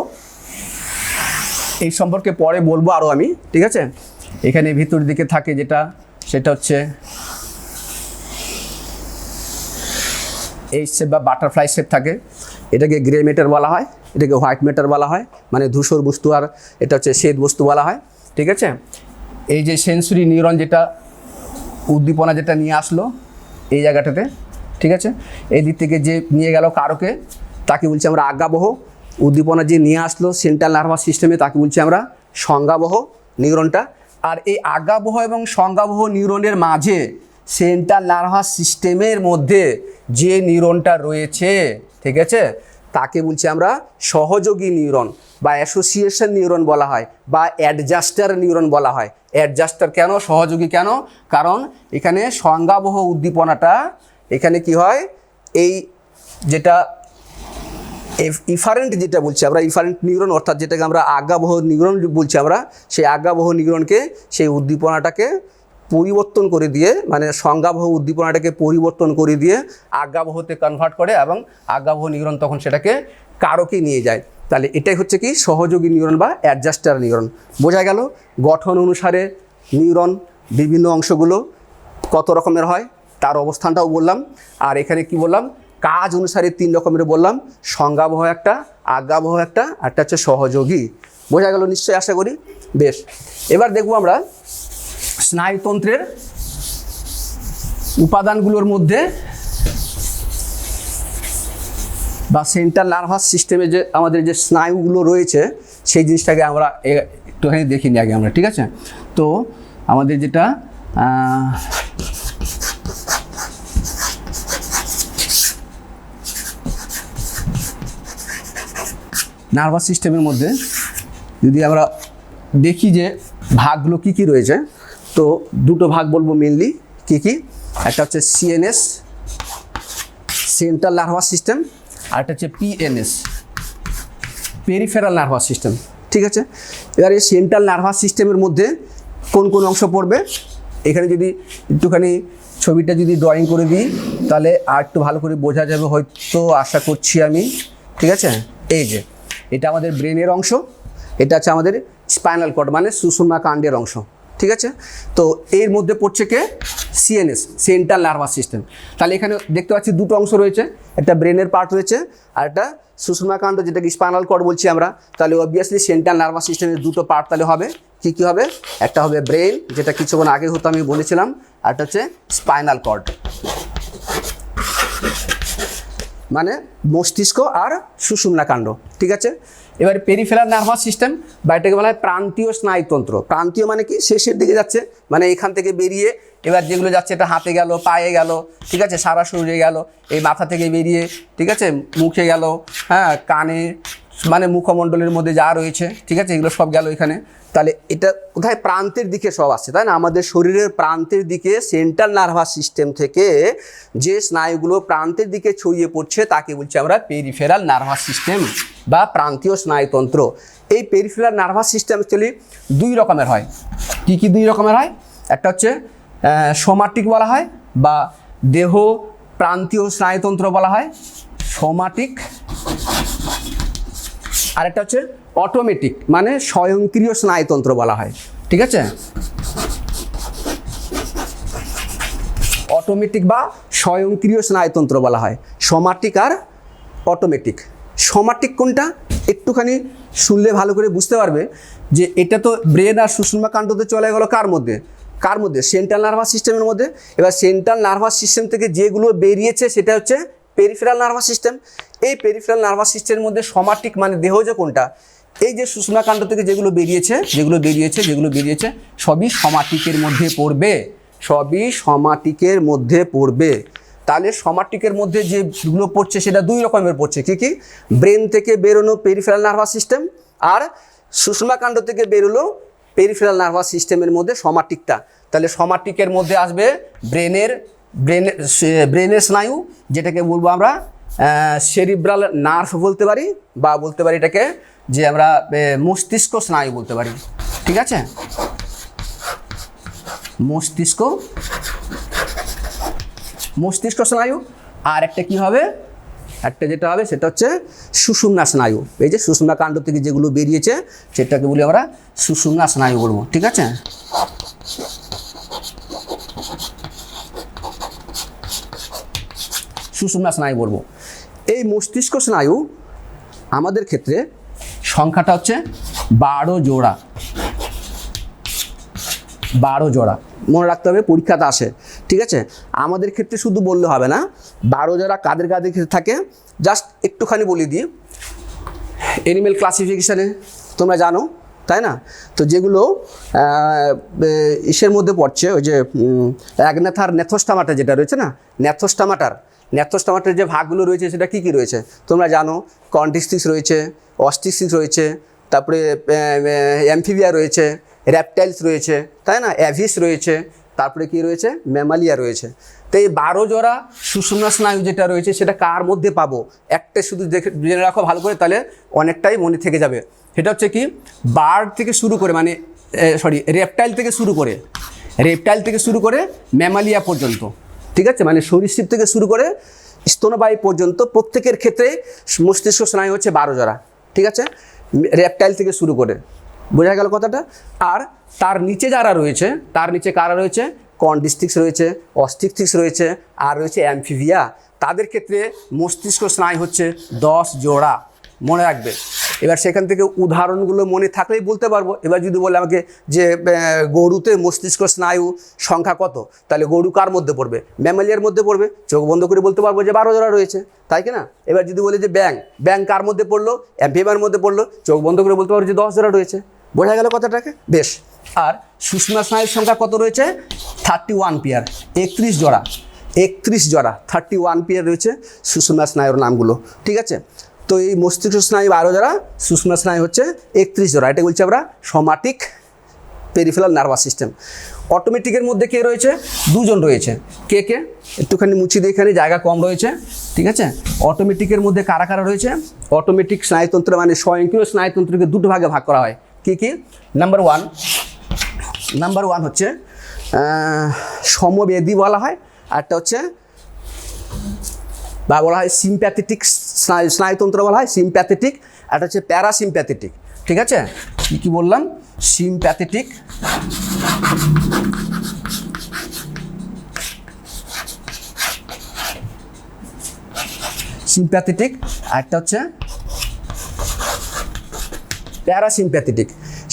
এই সম্পর্কে পরে বলবো আরও আমি, ঠিক আছে। এখানে ভিতর দিকে থাকে যেটা, সেটা হচ্ছে এই শেপ বা বাটারফ্লাই শেপ থাকে, এটাকে গ্রে ম্যাটার বলা হয়, এটাকে হোয়াইট ম্যাটার বলা হয়, মানে ধূসর বস্তু, আর এটা হচ্ছে শ্বেত বস্তু বলা হয়, ঠিক আছে। এই যে সেন্সরি নিউরন যেটা উদ্দীপনা যেটা নিয়ে আসলো এই জায়গাটাতে, ঠিক আছে, এই দিক থেকে যে নিয়ে গেল কারকে, তাকে বলছি আমরা আজ্ঞাবহ। উদ্দীপনা যে নিয়ে আসলো সেন্ট্রাল নার্ভাস সিস্টেমে, তাকে বলছি আমরা সংজ্ঞাবহ নিউরনটা। আর এই আজ্ঞাবহ এবং সংজ্ঞাবহ নিউরনের মাঝে সেন্ট্রাল নার্ভাস সিস্টেমের মধ্যে যে নিউরনটা রয়েছে, ঠিক আছে, তাকে বলছি আমরা সহযোগী নিউরন বা অ্যাসোসিয়েশন নিউরন বলা হয়, বা অ্যাডজাস্টার নিউরন বলা হয়। অ্যাডজাস্টার কেন, সহযোগী কেন? কারণ এখানে সংজ্ঞাবহ উদ্দীপনাটা, এখানে কি হয়, এই যেটা ইফারেন্ট যেটা বলছি আমরা, ইফারেন্ট নিউরন, অর্থাৎ যেটাকে আমরা আজ্ঞাবহ নিউরন বলছি আমরা, সেই আজ্ঞাবহ নিউরনকে, সেই উদ্দীপনাটাকে পরিবর্তন করে দিয়ে, মানে সংজ্ঞাবহ উদ্দীপনাটাকে পরিবর্তন করে দিয়ে আজ্ঞাবহতে কনভার্ট করে, এবং আজ্ঞাবহ নিউরন তখন সেটাকে কারকে নিয়ে যায়। তাহলে এটাই হচ্ছে কি সহযোগী নিউরন বা অ্যাডজাস্টার নিউরন। বোঝা গেল গঠন অনুসারে নিউরন বিভিন্ন অংশগুলো কত রকমের হয় তার অবস্থানটাও বললাম। আর এখানে কি বললাম, কাজ অনুসারে 3 রকমের বললাম, সংজ্ঞাবহ একটা, আজ্ঞাবহ একটা, একটা হচ্ছে সহযোগী। বোঝা গেল নিশ্চয়ই, আশা করি। বেশ, এবার দেখব আমরা স্নায়ুতন্ত্রের উপাদানগুলোর মধ্যে বা সেন্ট্রাল নার্ভাস সিস্টেমে যে আমাদের যে স্নায়ুগুলো রয়েছে, সেই জিনিসটাকে আমরা একটুখানি দেখিনি আগে আমরা, ঠিক আছে। তো আমাদের যেটা নার্ভাস সিস্টেমের মধ্যে যদি আমরা দেখি যে ভাগগুলো কি কি রয়েছে, তো দুটো ভাগ বলবো মেনলি। কি কি? একটা হচ্ছে সিএনএস, সেন্ট্রাল নার্ভাস সিস্টেম, আর একটা হচ্ছে পিএনএস, পেরিফেরাল নার্ভাস সিস্টেম, ঠিক আছে। এবার এই সেন্ট্রাল নার্ভাস সিস্টেমের মধ্যে কোন কোন অংশ পড়বে, এখানে যদি একটুখানি ছবিটা যদি ড্রয়িং করে দিই, তাহলে আর একটু ভালো করে বোঝা যাবে হয়তো, আশা করছি আমি, ঠিক আছে। এই যে এটা আমাদের ব্রেনের অংশ, এটা হচ্ছে আমাদের স্পাইনাল কর্ড মানে সুষুম্না কাণ্ডের অংশ, ঠিক আছে। তো এর মধ্যে পড়ছে কে? CNS, central nervous system. তাহলে এখানে দেখতে পাচ্ছি দুটো অংশ রয়েছে, একটা ব্রেনের পার্ট রয়েছে আর একটা সুষুম্না কাণ্ড যেটাকে স্পাইনাল কর্ড বলছি আমরা। তাহলে অবভিয়াসলি সেন্ট্রাল নার্ভাস সিস্টেমের দুটো পার্ট তাহলে হবে, কি কি হবে? একটা হবে ব্রেন, যেটা কিছুক্ষণ আগে হতো আমি বলেছিলাম, আর একটা হচ্ছে স্পাইনাল কর্ড মানে মস্তিষ্ক আর সুষুম্না কাণ্ড, ঠিক আছে। এবারে পেরিফেরাল নার্ভাস সিস্টেম বা এটাকে বলা হয় প্রান্তীয় স্নায়ুতন্ত্র। প্রান্তীয় মানে কি? শেষের দিকে যাচ্ছে, মানে এখান থেকে বেরিয়ে এবার যেগুলো যাচ্ছে, এটা হাতে গেল, পায়ে গেল, ঠিক আছে, সারা শরীরে গেল, এই মাথা থেকে বেরিয়ে, ঠিক আছে, মুখে গেল, হ্যাঁ, কানে, মানে মুখমণ্ডলের মধ্যে যা রয়েছে, ঠিক আছে, এগুলো সব গেল এখানে। তাহলে এটা কোথায়? প্রান্তের দিকে সব আসছে, তাই না? আমাদের শরীরের প্রান্তের দিকে সেন্ট্রাল নার্ভাস সিস্টেম থেকে যে স্নায়ুগুলো প্রান্তের দিকে ছড়িয়ে পড়ছে তাকে বলছি আমরা পেরিফেরাল নার্ভাস সিস্টেম বা প্রান্তীয় স্নায়ুতন্ত্র। এই পেরিফেরাল নার্ভাস সিস্টেম অ্যাকচুয়ালি 2 রকমের হয়। কি কি 2 রকমের হয়? একটা হচ্ছে সোমাটিক বলা হয় বা দেহ প্রান্তীয় স্নায়ুতন্ত্র বলা হয়, সোমাটিক। আরেকটা হচ্ছে অটোমেটিক মানে স্বয়ংক্রিয় স্নায়ুতন্ত্র বলা হয়, ঠিক আছে। অটোমেটিক বা স্বয়ংক্রিয় স্নায়ুতন্ত্র বলা হয়, সোমাটিক আর অটোমেটিক। সোমাটিক কোনটা? একটুখানি শুনলে ভালো করে বুঝতে পারবে যে এটা তো ব্রেন আর সুষুম্না কাণ্ডতে চলে গেল কার মধ্যে? কার মধ্যে? সেন্ট্রাল নার্ভাস সিস্টেমের মধ্যে। এবার সেন্ট্রাল নার্ভাস সিস্টেম থেকে যেগুলো বেরিয়েছে সেটা হচ্ছে পেরিফেরাল নার্ভাস সিস্টেম। এই পেরিফেরাল নার্ভাস সিস্টেমের মধ্যে সোমাটিক মানে দেহজ কোনটা? এই যে সুষুম্না কাণ্ড থেকে যেগুলো বেরিয়েছে সবই সোমাটিকের মধ্যে পড়বে, সবই সোমাটিকের মধ্যে পড়বে। তাহলে সোমাটিকের মধ্যে যেগুলো পড়ছে সেটা 2 রকমের পড়ছে। কি কি? ব্রেন থেকে বেরোনো পেরিফেরাল নার্ভাস সিস্টেম, আর সুষুম্না কাণ্ড থেকে বেরোলো পেরিফেরাল নার্ভাস সিস্টেমের মধ্যে সোমাটিকটা। তাহলে সোমাটিকের মধ্যে আসবে ব্রেনের স্নায়ু, যেটাকে বলবো আমরা সেরিব্রাল নার্ভ বলতে পারি, বা বলতে পারি এটাকে যে আমরা মস্তিষ্ক স্নায়ু বলতে পারি, ঠিক আছে, মস্তিষ্ক স্নায়ু। আর একটা কি হবে, একটা যেটা হবে সেটা হচ্ছে সুষুম্না স্নায়ু। এই যে সুষুম্না কাণ্ড থেকে যেগুলো বেরিয়েছে সেটাকে বলি আমরা সুষুম্না স্নায়ু বলবো, ঠিক আছে। সুষুম্না স্নায়ু বলবো। এই মস্তিষ্ক স্নায়ু আমাদের ক্ষেত্রে সংখ্যাটা হচ্ছে 12 জোড়া। 12 জোড়া মনে রাখতে হবে, পরীক্ষাতে আসে, ঠিক আছে। আমাদের ক্ষেত্রে শুধু বললে হবে না, 12 জোড়া কাদের কাদের ক্ষেত্রে থাকে জাস্ট একটুখানি বলে দিই। অ্যানিমেল ক্লাসিফিকেশানে তোমরা জানো, তাই না? তো যেগুলো ইসের মধ্যে পড়ছে, ওই যে অ্যাগনাথার নেথোস্টামাটা যেটা রয়েছে না, নেথোস্টামাটার যে ভাগগুলো রয়েছে সেটা কী কী রয়েছে তোমরা জানো। কন্টিস্টিক্স রয়েছে, অস্টিক্সিস রয়েছে, তারপরে অ্যামফিবিয়া রয়েছে, র্যাপটাইলস রয়েছে, তাই না, অ্যাভিস রয়েছে, তারপরে কি রয়েছে, ম্যামালিয়া রয়েছে। তো এই 12 জোড়া সুষুম্না স্নায়ু যেটা রয়েছে সেটা কার মধ্যে পাবো, একটা শুধু দেখে জেনে রাখো ভালো করে, তাহলে অনেকটাই মনে থেকে যাবে। সেটা হচ্ছে কি, বার্ড থেকে শুরু করে, মানে রেপটাইল থেকে শুরু করে ম্যামালিয়া পর্যন্ত, ঠিক আছে, মানে সরীসৃপ থেকে শুরু করে স্তন্যপায়ী পর্যন্ত প্রত্যেকের ক্ষেত্রে মস্তিষ্ক স্নায়ু হচ্ছে 12 জোড়া, ঠিক আছে, রেপটাইল থেকে শুরু করে। বোঝা গেল কথাটা? আর তার নিচে যারা রয়েছে, তার নিচে কারা রয়েছে, কন্ডিস্টিক্স রয়েছে, অস্টিক্সিস রয়েছে, আর রয়েছে অ্যামফিবিয়া। তাদের ক্ষেত্রে মস্তিষ্ক স্নায়ু হচ্ছে 10 জোড়া, মনে রাখবে। এবার সেখান থেকে উদাহরণগুলো মনে থাকলেই বলতে পারবো। এবার যদি বলে আমাকে যে গরুতে মস্তিষ্ক স্নায়ু সংখ্যা কত, তাহলে গরু কার মধ্যে পড়বে, ম্যামালিয়ার মধ্যে পড়বে, চোখ বন্ধ করে বলতে পারবো যে 12 জোড়া রয়েছে, তাই কি না? এবার যদি বলে যে ব্যাং কার মধ্যে পড়লো, অ্যামফিবিয়ার মধ্যে পড়লো, চোখ বন্ধ করে বলতে পারবো যে 10 জোড়া রয়েছে। বোঝা গেল কথাটাকে? বেশ। আর সুষুম্না স্নায়ুর সংখ্যা কত রয়েছে, 31 পেয়ার, 31 জোড়া, 31 পেয়ার রয়েছে সুষুম্না স্নায়ুর নামগুলো, ঠিক আছে। তো এই মস্তিষ্ক স্নায়ু 12 জোড়া, সুষুম্না স্নায়ু হচ্ছে 31 জোড়া। এটা বলছি আমরা সোমাটিক পেরিফেরাল নার্ভাস সিস্টেম। অটোমেটিকের মধ্যে কে রয়েছে, 2 জন রয়েছে। কে একটুখানি মুছি দিয়ে, এখানে জায়গা কম রয়েছে, ঠিক আছে। অটোমেটিকের মধ্যে কারা কারা রয়েছে, অটোমেটিক স্নায়ুতন্ত্র মানে স্বয়ংক্রিয় স্নায়ুতন্ত্রকে দুটো ভাগে ভাগ করা হয়। কি? নাম্বার ওয়ান হচ্ছে সমবেদী বলা হয়, আরটা হচ্ছে বা বলা হয় সিম্প্যাথেটিক স্নায়ুতন্ত্র বলা হয়, সিম্প্যাথেটিক। একটা হচ্ছে প্যারাসিম্প্যাথেটিক, ঠিক আছে। কি বললাম, সিম্প্যাথেটিক, একটা হচ্ছে প্যারাসিম্প্যাথেটিক।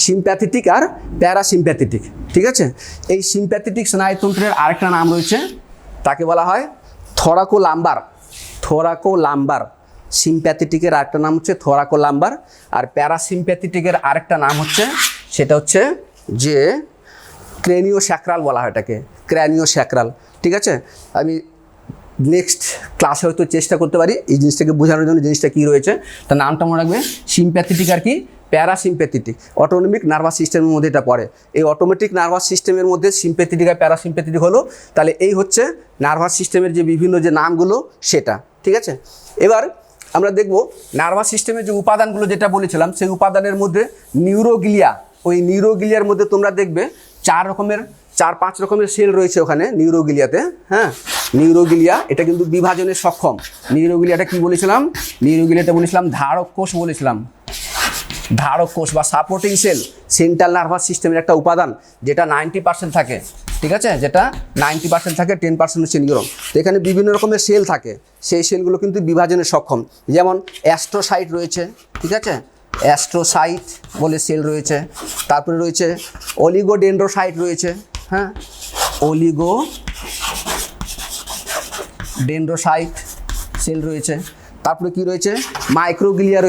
সিম্প্যাথেটিক আর প্যারাসিম্প্যাথেটিক, ঠিক আছে। এই সিম্প্যাথেটিক স্নায়ুতন্ত্রের আরেকটা নাম রয়েছে, তাকে বলা হয় থোরাকোলাম্বার। সিম্প্যাথেটিকের আরেকটা নাম হচ্ছে থোরাকোলাম্বার, আর প্যারাসিম্প্যাথেটিকের আরেকটা নাম হচ্ছে, সেটা হচ্ছে যে ক্রেনিওস্যাক্রাল বলা হয় এটাকে, ক্র্যানিওস্যাক্রাল, ঠিক আছে। আমি নেক্সট ক্লাসে হয়তো চেষ্টা করতে পারি এই জিনিসটাকে বোঝানোর জন্য, জিনিসটা কী রয়েছে তার নামটা মনে রাখবে, সিম্প্যাথেটিক আর কি প্যারাসিম্প্যাথেটিক। অটোনমিক নার্ভাস সিস্টেমের মধ্যে এটা পড়ে। এই অটোমেটিক নার্ভাস সিস্টেমের মধ্যে সিম্প্যাথেটিক আর প্যারাসিম্প্যাথেটিক হলো, তাহলে এই হচ্ছে নার্ভাস সিস্টেমের যে বিভিন্ন যে নামগুলো সেটা, ঠিক আছে। এবার আমরা দেখব নার্ভাস সিস্টেমের যে উপাদানগুলো যেটা বলেছিলাম, সেই উপাদানের মধ্যে নিউরোগ্লিয়া, ওই নিউরোগ্লিয়ার মধ্যে তোমরা দেখবে 4-5 রকমের সেল রয়েছে ওখানে নিউরোগ্লিয়াতে, হ্যাঁ। নিউরোগ্লিয়া এটা কিন্তু বিভাজনের সক্ষম। নিউরোগ্লিয়াটা কি বলেছিলাম, নিউরোগ্লিয়াটা বলেছিলাম ধারক কোষ বলেছিলাম, ধারক কোষ বা সাপোর্টিং সেল, সেন্ট্রাল নার্ভাস সিস্টেমের একটা উপাদান যেটা 90% থাকে, ঠিক আছে, যেটা 90% থাকে, 10% হচ্ছে নিউরন। তো এখানে বিভিন্ন রকমের সেল থাকে, সেই সেলগুলো কিন্তু বিভাজনের সক্ষম। যেমন অ্যাস্ট্রোসাইট রয়েছে, ঠিক আছে, অ্যাস্ট্রোসাইট বলে সেল রয়েছে। তারপরে রয়েছে অলিগোডেন্ড্রোসাইট রয়েছে, হ্যাঁ, অলিগোডেন্ড্রোসাইট সেল রয়েছে। তারপরে কি রয়েছে, মাইক্রোগ্লিয়া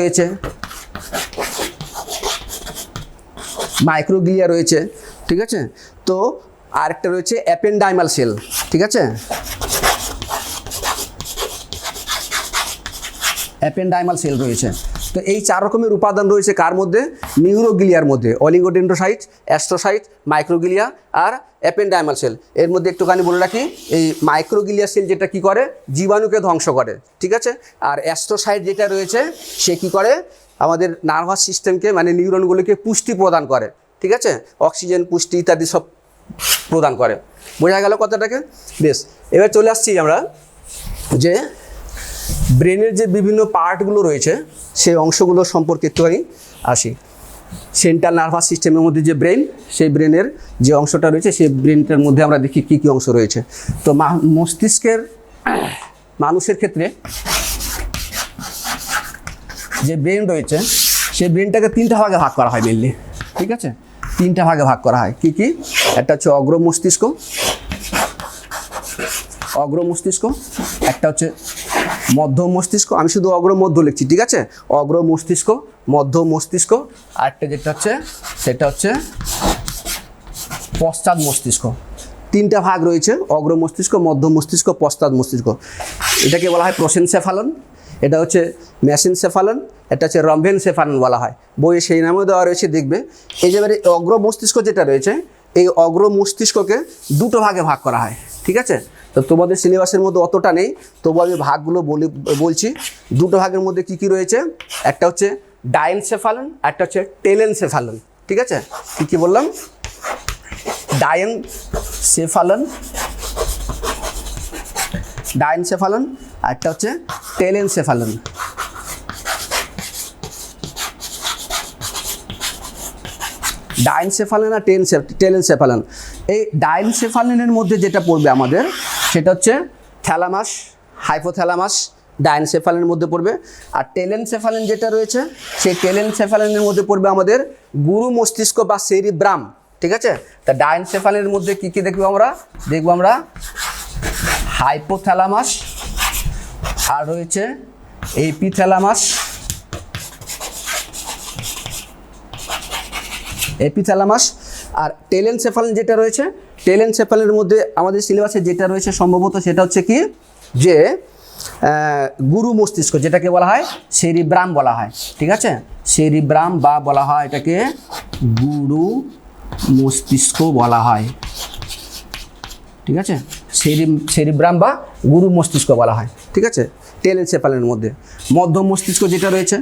রয়েছে, ঠিক আছে। তো আরেকটা রয়েছে অ্যাপেন্ডাইমাল সেল, ঠিক আছে, অ্যাপেন্ডাইমাল সেল রয়েছে। তো এই 4 রকমের উপাদান রয়েছে কার মধ্যে, নিউরোগ্লিয়ার মধ্যে, অলিগোডেন্ড্রোসাইট, অ্যাস্ট্রোসাইট, মাইক্রোগ্লিয়া আর অ্যাপেন্ডাইমাল সেল। এর মধ্যে একটুখানি বলে রাখি, এই মাইক্রোগ্লিয়া সেল যেটা কি করে, জীবাণুকে ধ্বংস করে, ঠিক আছে। আর অ্যাস্ট্রোসাইট যেটা রয়েছে সে কি করে, আমাদের নার্ভাস সিস্টেমকে মানে নিউরনগুলোকে পুষ্টি প্রদান করে, ঠিক আছে, অক্সিজেন পুষ্টি ইত্যাদি সব প্রদান করে। বোঝা গেল কথাটাকে? বেশ, এবার চলে আসছি আমরা যে ব্রেনের যে বিভিন্ন পার্টগুলো রয়েছে সেই অংশগুলো সম্পর্কে একটুখানি আসি। সেন্ট্রাল নার্ভাস সিস্টেমের মধ্যে যে ব্রেন, সেই ব্রেনের যে অংশটা রয়েছে সেই ব্রেনটার মধ্যে আমরা দেখি কী কী অংশ রয়েছে। তো মস্তিষ্কের মানুষের ক্ষেত্রে যে ব্রেন রয়েছে সেই ব্রেনটাকে 3টা ভাগে ভাগ করা হয় মেনলি, ঠিক আছে, 3টা ভাগে ভাগ করা হয়। কি কি? একটা হচ্ছে অগ্র মস্তিষ্ক, একটা হচ্ছে মধ্য মস্তিষ্ক, আমি শুধু অগ্র মধ্য লিখছি, ঠিক আছে, অগ্র মস্তিষ্ক, মধ্য মস্তিষ্ক, আরেকটা যেটা হচ্ছে সেটা হচ্ছে পশ্চাৎ মস্তিষ্ক। 3টা ভাগ রয়েছে, অগ্র মস্তিষ্ক, মধ্য মস্তিষ্ক, পশ্চাৎ মস্তিষ্ক। এটাকে বলা হয় প্রোসেনসেফালন, এটা হচ্ছে মেসেনসেফালন, এটা হচ্ছে রম্বেনসেফালন বলা হয়। বইয়ে সেই নামেও দেওয়া রয়েছে, দেখবে। এই যে এবারে অগ্র মস্তিষ্ক যেটা রয়েছে, এই অগ্র মস্তিষ্ককে 2টো ভাগে ভাগ করা হয়, ঠিক আছে। তো তোমাদের সিলেবাসের মধ্যে অতটা নেই, তবু আমি ভাগগুলো বলছি। 2টো ভাগের মধ্যে কি কি রয়েছে? একটা হচ্ছে ডায়েনসেফালন, একটা হচ্ছে টেলেনসেফালন, ঠিক আছে। কী কী বললাম? ডায়েনসেফালন, আর একটা হচ্ছে টেলেনসেফালন। ডায়েনসেফালন আর টেলেনসেফালন। এই ডায়েনসেফালনের মধ্যে যেটা পড়বে আমাদের সেটা হচ্ছে থ্যালামাস, হাইপোথ্যালামাস ডায়েনসেফালনের মধ্যে পড়বে। আর টেলেনসেফালন যেটা রয়েছে সেই টেলেনসেফালনের মধ্যে পড়বে আমাদের গুরু মস্তিষ্ক বা সেরিব্রাম, ঠিক আছে। তা ডায়েনসেফালনের মধ্যে কী কী দেখবো আমরা? দেখবো আমরা হাইপোথ্যালামাস, আর রয়েছে এপিথ্যালামাস, আর টেলেনসেফালন যেটা রয়েছে, টেলেনসেফালনের মধ্যে আমাদের সিলেবাসে যেটা রয়েছে সম্ভবত সেটা হচ্ছে কি, যে গুরু মস্তিষ্ক, যেটাকে বলা হয় সেরিব্রাম বলা হয়, ঠিক আছে, সেরিব্রাম বা বলা হয় এটাকে গুরু মস্তিষ্ক বলা হয়, ঠিক আছে, সেরিব্রাম বা গুরু মস্তিষ্ক বলা হয়, ঠিক আছে। টেলেনসেফালনের মধ্যে মধ্য মস্তিষ্ক যেটা রয়েছে,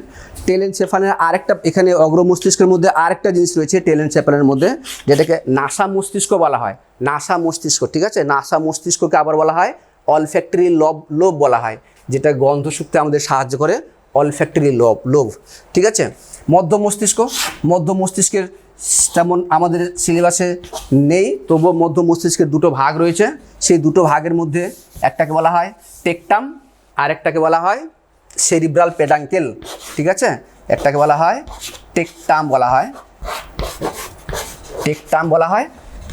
টেলেনসেফালনের আরেকটা, এখানে অগ্র মস্তিষ্কের মধ্যে আরেকটা জিনিস রয়েছে টেলেনসেফালনের মধ্যে, যেটাকে নাসা মস্তিষ্ক বলা হয়, নাসা মস্তিষ্ক, ঠিক আছে। নাসা মস্তিষ্ককে আবার বলা হয় অলফ্যাক্টরি লোব বলা হয়, যেটা গন্ধ শুঁকতে আমাদের সাহায্য করে, অলফ্যাক্টরি লোব, ঠিক আছে। মধ্য মস্তিষ্কের তেমন আমাদের সিলেবাসে নেই, তবুও মধ্য মস্তিষ্কের 2টো ভাগ রয়েছে। সেই 2টো ভাগের মধ্যে একটাকে বলা হয় টেকটাম, আর একটাকে বলা হয় সেরিব্রাল পেডাঙ্কেল, ঠিক আছে। একটাকে বলা হয় টেকটাম বলা হয়,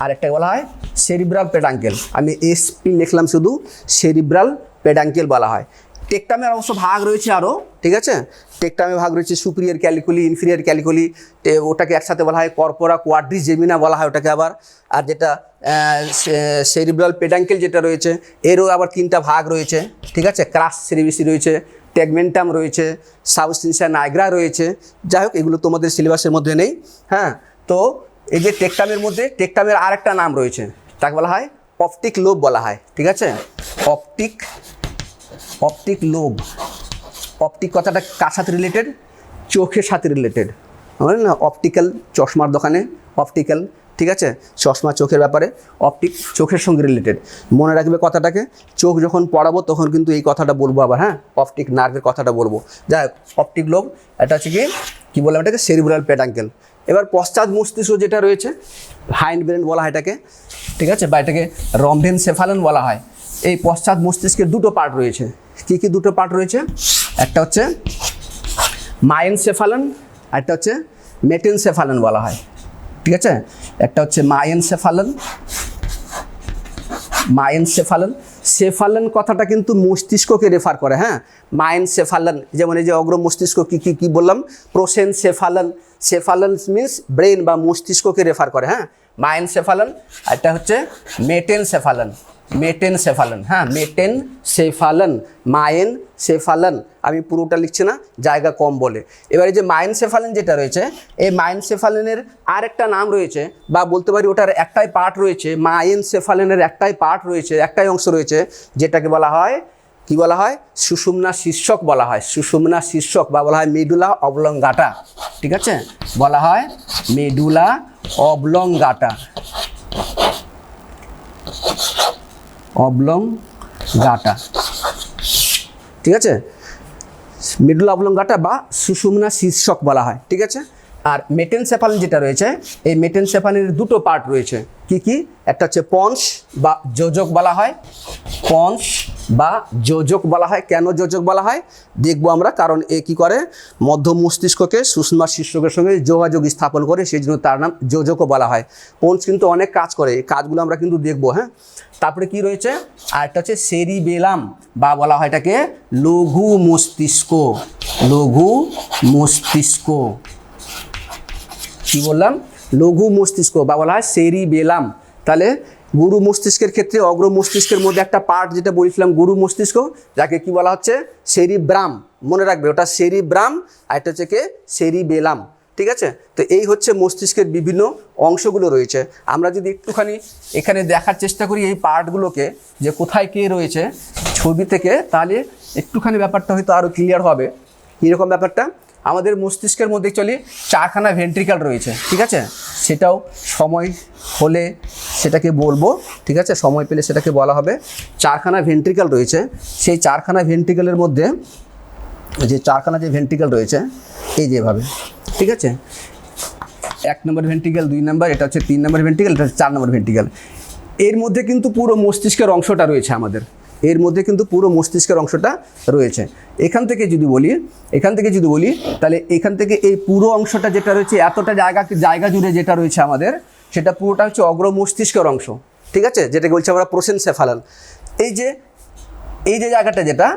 আর একটাকে বলা হয় সেরিব্রাল পেডাঙ্কেল। আমি এসপি লিখলাম শুধু, সেরিব্রাল পেডাঙ্কেল বলা হয়। টেকটামের অবশ্য ভাগ রয়েছে আরও, ঠিক আছে। টেকটামে ভাগ রয়েছে সুপিরিয়র ক্যালিকুলি, ইনফিরিয়র ক্যালিকুলি, ওটাকে একসাথে বলা হয় কর্পোরা কোয়াড্রিজেমিনা বলা হয় ওটাকে আবার। আর যেটা সেরিব্রাল পেডাঙ্কেল যেটা রয়েছে এরও আবার 3টা ভাগ রয়েছে, ঠিক আছে। ক্রাস সেরিবিসি রয়েছে, টেগমেন্টাম রয়েছে, সাবস্টেন্সিয়া নাইগ্রা রয়েছে। যাই হোক, এগুলো তোমাদের সিলেবাসের মধ্যে নেই, হ্যাঁ। তো এই যে টেকটামের মধ্যে, টেকটামের আর একটা নাম রয়েছে, তাকে বলা হয় অপটিক লোব বলা হয়, ঠিক আছে। Optic lobe. অপটিক কথাটা কার সাথে রিলেটেড? চোখের সাথে রিলেটেড, মানে না, অপটিক্যাল, চশমার দোকানে অপটিক্যাল, ঠিক আছে, চশমা চোখের ব্যাপারে, অপটিক চোখের সঙ্গে রিলেটেড। মনে রাখবে কথাটাকে, চোখ যখন পড়াবো তখন কিন্তু এই কথাটা বলবো আবার, হ্যাঁ, অপটিক নার্ভের কথাটা বলবো। যাই হোক, অপটিক লোব, এটা হচ্ছে কি বললাম এটাকে, সেরিব্রাল পেডাঙ্কেল। এবার পশ্চাৎ মস্তিষ্ক যেটা রয়েছে, হাইন্ড ব্রেন বলা হয় এটাকে, ঠিক আছে, বা এটাকে রম্বেনসেফালন বলা হয়। এই পশ্চাৎ মস্তিষ্কের 2টো পার্ট রয়েছে। কি কি 2টো পার্ট রয়েছে? একটা হচ্ছে মায়েনসেফালন, আর একটা হচ্ছে মেটেনসেফালন বলা হয়, ঠিক আছে। একটা হচ্ছে মায়েনসেফালন। সেফালন কথাটা কিন্তু মস্তিষ্ককে রেফার করে, হ্যাঁ। মায়েনসেফালন, যেমন এই যে অগ্র মস্তিষ্ক কি বললাম, প্রোসেনসেফালন। সেফালন মিন্স ব্রেন বা মস্তিষ্ককে রেফার করে, হ্যাঁ, মায়েনসেফালন। আর এটা হচ্ছে মেটেনসেফালন, হ্যাঁ, মায়েনসেফালন। আমি পুরোটা লিখছি না, জায়গা কম বলে। এবারে যে মায়েনসেফালন যেটা রয়েছে, এই মায়েনসেফালনের আর একটা নাম রয়েছে, বা বলতে পারি ওটার একটাই পার্ট রয়েছে, মায়েনসেফালনের একটাই পার্ট রয়েছে, একটাই অংশ রয়েছে, যেটাকে বলা হয় কি বলা হয়, সুষুম্না শীর্ষক বলা হয়, সুষুম্না শীর্ষক বা বলা হয় মেডুলা অবলঙ্গাটা। ঠিক আছে, বলা হয় মেডুলা অবলঙ্গাটা, অবলঙ্গাটা। ঠিক আছে, মেডুলা অবলঙ্গাটা বা সুষুম্না শীর্ষক বলা হয়। ঠিক আছে, আর মেটেনসেফালিন যেটা রয়েছে, এই মেটেনসেফালিনের দুটো পার্ট রয়েছে। কি কি? একটা হচ্ছে পন্স বা যোজক বলা হয়, পন্স বা যোজক বলা হয়। কেন যোজক বলা হয় দেখবো আমরা, কারণ এ কি করে, মধ্য মস্তিষ্ককে সুষুম্না শীর্ষকের সঙ্গে যোগাযোগ স্থাপন করে, সেই জন্য তার নাম যোজকও বলা হয়। পন্স কিন্তু অনেক কাজ করে, এই কাজগুলো আমরা কিন্তু দেখবো। হ্যাঁ, তারপরে কি রয়েছে, আর একটা হচ্ছে সেরিবেলাম বা বলা হয় এটাকে লঘু মস্তিষ্ক, লঘু মস্তিষ্ক। কি বললাম, লঘু মস্তিষ্ক বা বলা হয় সেরিবেলাম। তাহলে গুরু মস্তিষ্কের ক্ষেত্রে অগ্র মস্তিষ্কের মধ্যে একটা পার্ট যেটা বলেছিলাম গুরু মস্তিষ্ক, যাকে কি বলা হচ্ছে সেরিব্রাম, মনে রাখবে ওটা সেরিব্রাম, আর এটা হচ্ছে কে সেরিবেলাম। ঠিক আছে, তো এই হচ্ছে মস্তিষ্কের বিভিন্ন অংশগুলো রয়েছে। আমরা যদি একটুখানি এখানে দেখার চেষ্টা করি এই পার্টগুলোকে, যে কোথায় কে রয়েছে ছবি থেকে, তাহলে একটুখানি ব্যাপারটা হয়তো আরও ক্লিয়ার হবে। কীরকম ব্যাপারটা, আমাদের মস্তিষ্কের মধ্যে চলি 4খানা ভেন্ট্রিকাল রয়েছে। ঠিক আছে, সেটাও সময় হলে সেটাকে বলবো। ঠিক আছে, সময় পেলে সেটাকে বলা হবে। 4খানা ভেন্ট্রিকাল রয়েছে, সেই 4খানা ভেন্ট্রিকালের মধ্যে যে 4খানা যে ভেন্ট্রিকাল রয়েছে এই যেভাবে, ঠিক আছে, 1 নম্বর ভেন্ট্রিকাল, 2 নম্বর, এটা হচ্ছে 3 নম্বর ভেন্ট্রিকাল, এটা হচ্ছে 4 নম্বর ভেন্ট্রিকাল। এর মধ্যে কিন্তু পুরো মস্তিষ্কের অংশটা রয়েছে আমাদের, এর মধ্যে কিন্তু পুরো মস্তিষ্কের অংশটা রয়েছে। এখান থেকে যদি বলি তাহলে এখান থেকে এই পুরো অংশটা যেটা রয়েছে, এতটা জায়গা জুড়ে যেটা রয়েছে আমাদের, সেটা পুরোটা হচ্ছে অগ্র মস্তিষ্কের অংশ। ঠিক আছে, যেটাকে বলছি আমরা প্রোসেনসেফালান। এই যে জায়গাটা, যেটা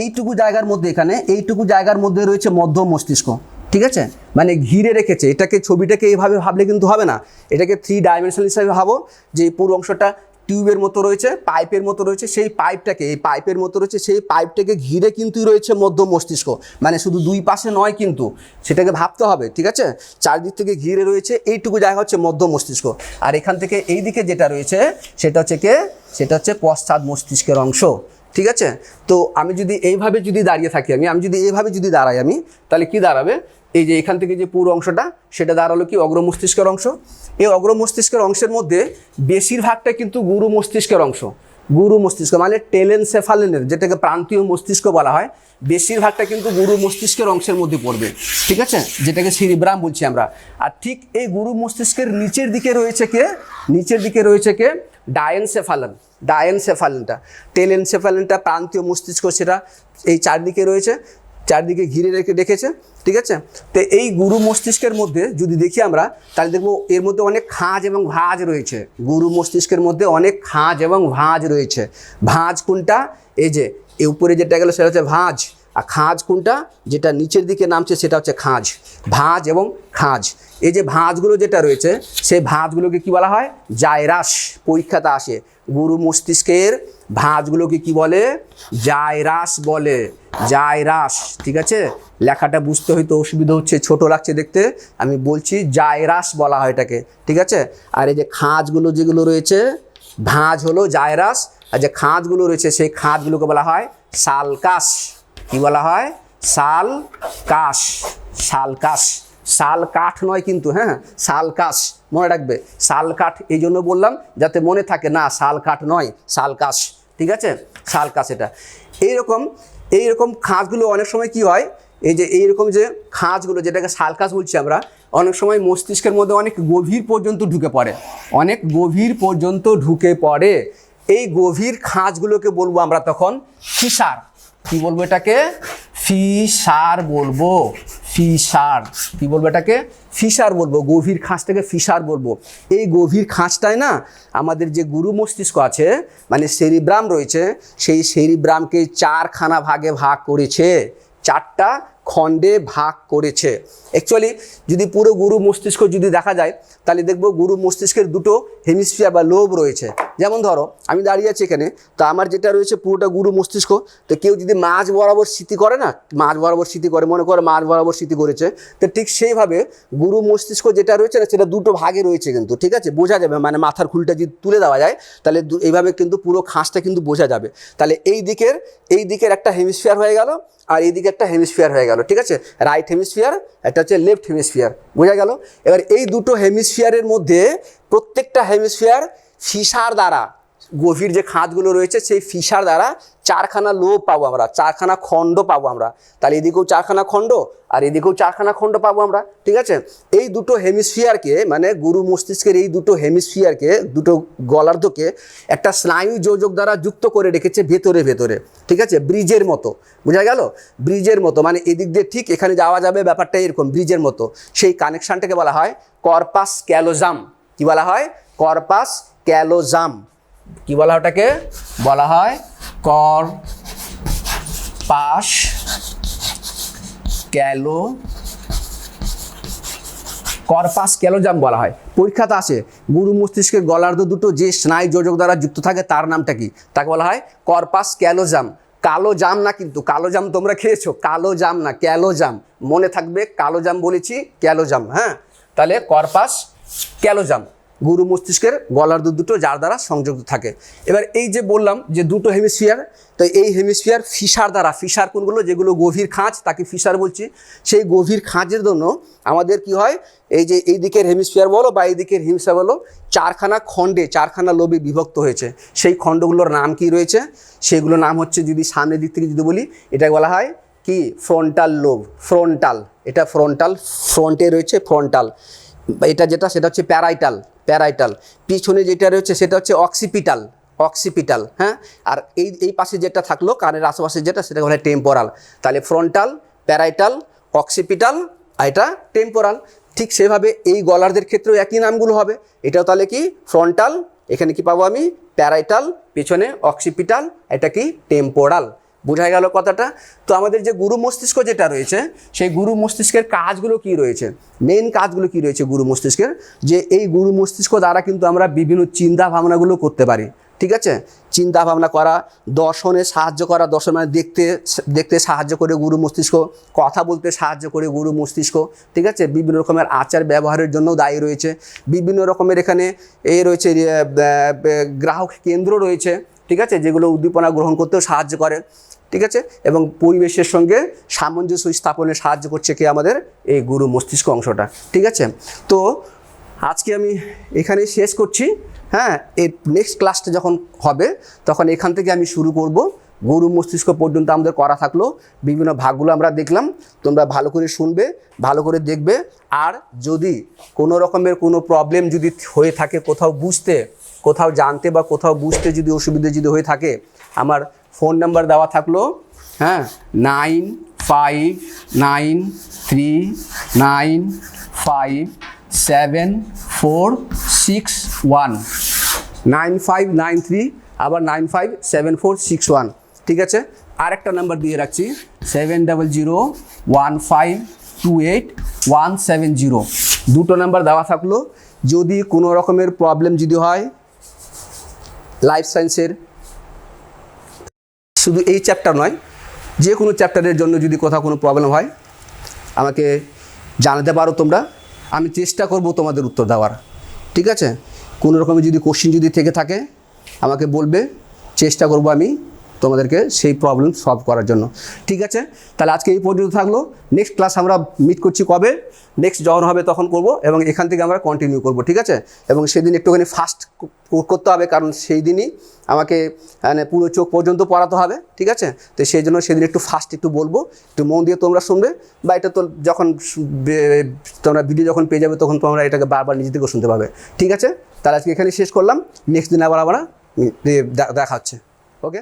এইটুকু জায়গার মধ্যে, এখানে এইটুকু জায়গার মধ্যে রয়েছে মধ্য মস্তিষ্ক। ঠিক আছে, মানে ঘিরে রেখেছে এটাকে, ছবিটাকে এইভাবে ভাবলে কিন্তু হবে না, এটাকে 3 ডাইমেনশনাল হিসাবে ভাবো, যে এই পুরো অংশটা টিউবের মতো রয়েছে, পাইপের মতো রয়েছে, সেই পাইপটাকে, এই পাইপের মতো রয়েছে, সেই পাইপটাকে ঘিরে কিন্তু রয়েছে মধ্য মস্তিষ্ক। মানে শুধু 2 পাশে নয়, কিন্তু সেটাকে ভাবতে হবে। ঠিক আছে, চারদিক থেকে ঘিরে রয়েছে, এইটুকু জায়গা হচ্ছে মধ্য মস্তিষ্ক। আর এখান থেকে এই দিকে যেটা রয়েছে সেটা হচ্ছে পশ্চাৎ মস্তিষ্কের অংশ। ঠিক আছে, তো আমি যদি এইভাবে যদি দাঁড়িয়ে থাকি, আমি যদি এইভাবে যদি দাঁড়াই, তাহলে কি দাঁড়াবে, এই যে এখান থেকে যে পুরো অংশটা, সেটা দাঁড়ালো কি অগ্র মস্তিষ্কের অংশ। এই অগ্র মস্তিষ্কের অংশের মধ্যে বেশিরভাগটা কিন্তু গুরু মস্তিষ্কের অংশ। গুরু মস্তিষ্ক মানে টেলেনসেফালিনের, যেটাকে প্রান্তীয় মস্তিষ্ক বলা হয়, বেশিরভাগটা কিন্তু গুরু মস্তিষ্কের অংশের মধ্যে পড়বে। ঠিক আছে, যেটাকে সেরিব্রাম বলছি আমরা। আর ঠিক এই গুরু মস্তিষ্কের নিচের দিকে রয়েছে কে ডায়েনসেফালিনটা। টেলেনসেফালিনটা প্রান্তীয় মস্তিষ্ক, সেটা এই চারদিকে রয়েছে, চারদিকে ঘিরে রেখেছে। ঠিক আছে, তো এই গুরু মস্তিষ্কের মধ্যে যদি দেখি আমরা, তাহলে দেখবো এর মধ্যে অনেক খাঁজ এবং ভাঁজ রয়েছে। গুরু মস্তিষ্কের মধ্যে অনেক খাঁজ এবং ভাঁজ রয়েছে। ভাঁজ কোনটা, এই যে এর উপরে যেটা গেল সেটা হচ্ছে ভাঁজ, আর খাঁজ কোনটা, যেটা নিচের দিকে নামছে সেটা হচ্ছে খাঁজ। ভাঁজ এবং খাঁজ, এই যে ভাঁজগুলো যেটা রয়েছে, সেই ভাঁজগুলোকে কি বলা হয়, জাইরাস। পরীক্ষাতে আসে, গুরু মস্তিষ্কের ভাঁজগুলোকে কি বলে, জাইরাস বলে, জাইরাস। ঠিক আছে, লেখাটা বুঝতে হয়তো অসুবিধা হচ্ছে, ছোট লাগছে দেখতে, আমি বলছি জাইরাস বলা হয় এটাকে। ঠিক আছে, আর এই যে খাঁজগুলো যেগুলো রয়েছে, ভাঁজ হলো জাইরাস, আর যে খাঁজগুলো রয়েছে সেই খাঁজগুলোকে বলা হয় সালকাস। কি বলা হয়, সালকাস। সালকাস, শাল কাঠ নয় কিন্তু, হ্যাঁ, শালকাস মনে রাখবে। শাল কাঠ এই জন্য বললাম যাতে মনে থাকে, না শাল কাঠ নয়, শালকাস। ঠিক আছে, শালকাস। এটা এইরকম খাঁজগুলো অনেক সময় কি হয়, এই যে এইরকম যে খাঁজগুলো, যেটাকে শালকাস বলছি আমরা, অনেক সময় মস্তিষ্কের মধ্যে অনেক গভীর পর্যন্ত ঢুকে পড়ে। এই গভীর খাঁজগুলোকে বলবো আমরা তখন ফিসার। কি বলবো এটাকে, ফিসার বলবো, ফিসার। কি বলবো এটাকে, ফিসার বলবো। গভীর খাঁজটাকে ফিসার বলবো। এই গভীর খাঁজটায় না আমাদের যে গুরু মস্তিষ্ক আছে, মানে সেরিব্রাম রয়েছে, সেই সেরিব্রামকে 4খানা ভাগে ভাগ করেছে, 4টা খণ্ডে ভাগ করেছে। অ্যাকচুয়ালি যদি পুরো গুরু মস্তিষ্ক যদি দেখা যায়, তাহলে দেখবো গুরু মস্তিষ্কের 2টো হেমিস্ফিয়ার বা লোব রয়েছে। যেমন ধরো আমি দাঁড়িয়ে আছি এখানে, তো আমার যেটা রয়েছে পুরোটা গুরু মস্তিষ্ক। তো কেউ যদি মাঝ বরাবর স্মৃতি করে না, মাঝ বরাবর স্মৃতি করে, মনে করে মাঝ বরাবর স্মৃতি করেছে, তো ঠিক সেইভাবে গুরু মস্তিষ্ক যেটা রয়েছে না সেটা দুটো ভাগে রয়েছে কিন্তু, ঠিক আছে, বোঝা যাবে, মানে মাথার খুলটা যদি তুলে দেওয়া যায় তাহলে এইভাবে কিন্তু পুরো খাঁজটা কিন্তু বোঝা যাবে। তাহলে এই দিকের একটা হেমিস্ফিয়ার হয়ে গেল, আর এইদিকে একটা হেমিস্ফিয়ার হয়ে গেল, ঠিক আছে, রাইট হেমিস্ফিয়ার, একটা হচ্ছে লেফট হেমিস্ফিয়ার, বোঝা গেল। এবার এই দুটো হেমিস্ফিয়ারের মধ্যে প্রত্যেকটা হেমিস্ফিয়ার ফিসার দ্বারা, গভীর যে খাতগুলো রয়েছে সেই ফিসার দ্বারা চারখানা লোব পাবো আমরা, চারখানা খণ্ড পাবো আমরা। তাহলে এদিকেও চারখানা খণ্ড আর এদিকেও চারখানা খণ্ড পাবো আমরা, ঠিক আছে। এই দুটো হেমিস্ফিয়ারকে, মানে গুরু মস্তিষ্কের এই দুটো হেমিস্ফিয়ারকে, দুটো গলার্ধকে একটা স্নায়ু যোজক দ্বারা যুক্ত করে রেখেছে ভেতরে ভেতরে, ঠিক আছে, ব্রিজের মতো, বোঝা গেল, ব্রিজের মতো, মানে এদিক দিয়ে ঠিক এখানে যাওয়া যাবে, ব্যাপারটা এরকম ব্রিজের মতো। সেই কানেকশানটাকে বলা হয় কর্পাস ক্যালোজাম। কি বলা হয়? কর্পাস ক্যালোজাম। কি বলা হয় ওটাকে? বলা হয় কর্পাস ক্যালোজাম বলা হয়। পরীক্ষাতে আসে গুরু মস্তিষ্কের গলার্ধ দুটো যে স্নায়ু যোজক দ্বারা যুক্ত থাকে তার নামটা কি? তাকে বলা হয় কর্পাস ক্যালোজাম। কালো জাম না কিন্তু, কালো জাম তোমরা খেয়েছো, কালো জাম না, ক্যালোজাম, মনে থাকবে, কালো জাম বলেছি, ক্যালোজাম, হ্যাঁ। তাহলে কর্পাস ক্যালোজাম গুরু মস্তিষ্কের গলার্ধ দুটো যার দ্বারা সংযুক্ত থাকে। এবার এই যে বললাম যে দুটো হেমিস্ফিয়ার, তো এই হেমিস্ফিয়ার ফিসার দ্বারা, ফিসার কোনগুলো? যেগুলো গভীর খাঁজ তাকে ফিসার বলছি। সেই গভীর খাঁজের জন্য আমাদের কি হয়, এই যে এই দিকের হেমিস্ফিয়ার বলো বা এই দিকের হেমিস্ফিয়ার বলো, চারখানা খণ্ডে, চারখানা লোবে বিভক্ত হয়েছে। সেই খণ্ডগুলোর নাম কি রয়েছে? সেগুলোর নাম হচ্ছে, যদি সামনের দিক থেকে যদি বলি, এটা বলা হয় কি? Frontal lobe. ফ্রন্টাল, এটা ফ্রন্টাল, ফ্রন্টে রয়েছে ফ্রন্টাল। এটা যেটা সেটা হচ্ছে প্যারাইটাল, প্যারাইটাল। পিছনে যেটা রয়েছে সেটা হচ্ছে অক্সিপিটাল, অক্সিপিটাল, হ্যাঁ। আর এই পাশে যেটা থাকলো কানের আশেপাশে যেটা, সেটা বলা হয় টেম্পোরাল। তাহলে ফ্রন্টাল, প্যারাইটাল, অক্সিপিটাল, আর এটা টেম্পোরাল। ঠিক সেভাবে এই গলারদের ক্ষেত্রেও একই নামগুলো হবে। এটাও তাহলে কি? ফ্রন্টাল, এখানে কি পাবো আমি? প্যারাইটাল, পেছনে অক্সিপিটাল, এটা কি? টেম্পোরাল। বোঝা গেল কথাটা? তো আমাদের যে গুরু মস্তিষ্ক যেটা রয়েছে, সেই গুরু মস্তিষ্কের কাজগুলো কি রয়েছে, মেন কাজগুলো কি রয়েছে গুরু মস্তিষ্কের? যে এই গুরু মস্তিষ্ক দ্বারা কিন্তু আমরা বিভিন্ন চিন্তা ভাবনাগুলো করতে পারি, ঠিক আছে। চিন্তা ভাবনা করা, দর্শনে সাহায্য করা, দর্শন মানে দেখতে সাহায্য করে গুরু মস্তিষ্ক, কথা বলতে সাহায্য করে গুরু মস্তিষ্ক, ঠিক আছে। বিভিন্ন রকমের আচার ব্যবহারের জন্য দায়ী রয়েছে। বিভিন্ন রকমের এখানে রয়েছে গ্রাহক কেন্দ্র রয়েছে, ঠিক আছে, যেগুলো উদ্দীপনা গ্রহণ করতেও সাহায্য করে, ঠিক আছে। এবং পরিবেশের সঙ্গে সামঞ্জস্য স্থাপনে সাহায্য করছে কি? আমাদের এই গুরু মস্তিষ্ক অংশটা, ঠিক আছে। তো আজকে আমি এখানেই শেষ করছি, হ্যাঁ। এর নেক্সট ক্লাসটা যখন হবে তখন এখান থেকে আমি শুরু করব। গুরু মস্তিষ্ক পর্যন্ত আমাদের করা থাকলো, বিভিন্ন ভাগগুলো আমরা দেখলাম। তোমরা ভালো করে শুনবে, ভালো করে দেখবে। আর যদি কোনো রকমের কোনো প্রবলেম যদি হয়ে থাকে, কোথাও বুঝতে, কোথাও জানতে বা কোথাও বুঝতে যদি অসুবিধা যদি হয়ে থাকে, আমার ফোন নাম্বার দেওয়া থাকলো, হ্যাঁ, 9593957461, 9593 আবার 957461, ঠিক আছে। আর একটা নাম্বার দিয়ে রাখছি, 7001528170, দুটো নাম্বার দেওয়া থাকলো। যদি কোনো রকমের প্রবলেম যদি হয় লাইফ সায়েন্সের, শুধু এই চ্যাপ্টার নয়, যে কোনো চ্যাপ্টারের জন্য যদি কোথাও কোনো প্রবলেম হয় আমাকে জানাতে পারো তোমরা, আমি চেষ্টা করব তোমাদের উত্তর দেওয়ার, ঠিক আছে। কোনো রকমের যদি কোশ্চেন যদি থেকে থাকে আমাকে বলবে, চেষ্টা করব আমি তোমাদেরকে সেই প্রবলেম সলভ করার জন্য, ঠিক আছে। তাহলে আজকে এই পর্যন্ত থাকলো। নেক্সট ক্লাস আমরা মিট করছি কবে? নেক্সট যখন হবে তখন করব, এবং এখান থেকে আমরা কন্টিনিউ করব, ঠিক আছে। এবং সেদিন একটুখানি ফাস্ট করতে হবে, কারণ সেই দিনই আমাকে মানে পুরো চোখ পর্যন্ত পড়াতে হবে, ঠিক আছে। তো সেই জন্য সেদিন একটু ফাস্ট একটু বলবো, একটু মন দিয়ে তোমরা শুনবে, বা এটা তো যখন তোমরা ভিডিও যখন পেয়ে যাবে তখন তোমরা এটাকে বারবার নিজে থেকেও শুনতে পাবে, ঠিক আছে। তাহলে আজকে এখানে শেষ করলাম। নেক্সট দিন আবার আমরা দেখা হচ্ছে, ওকে।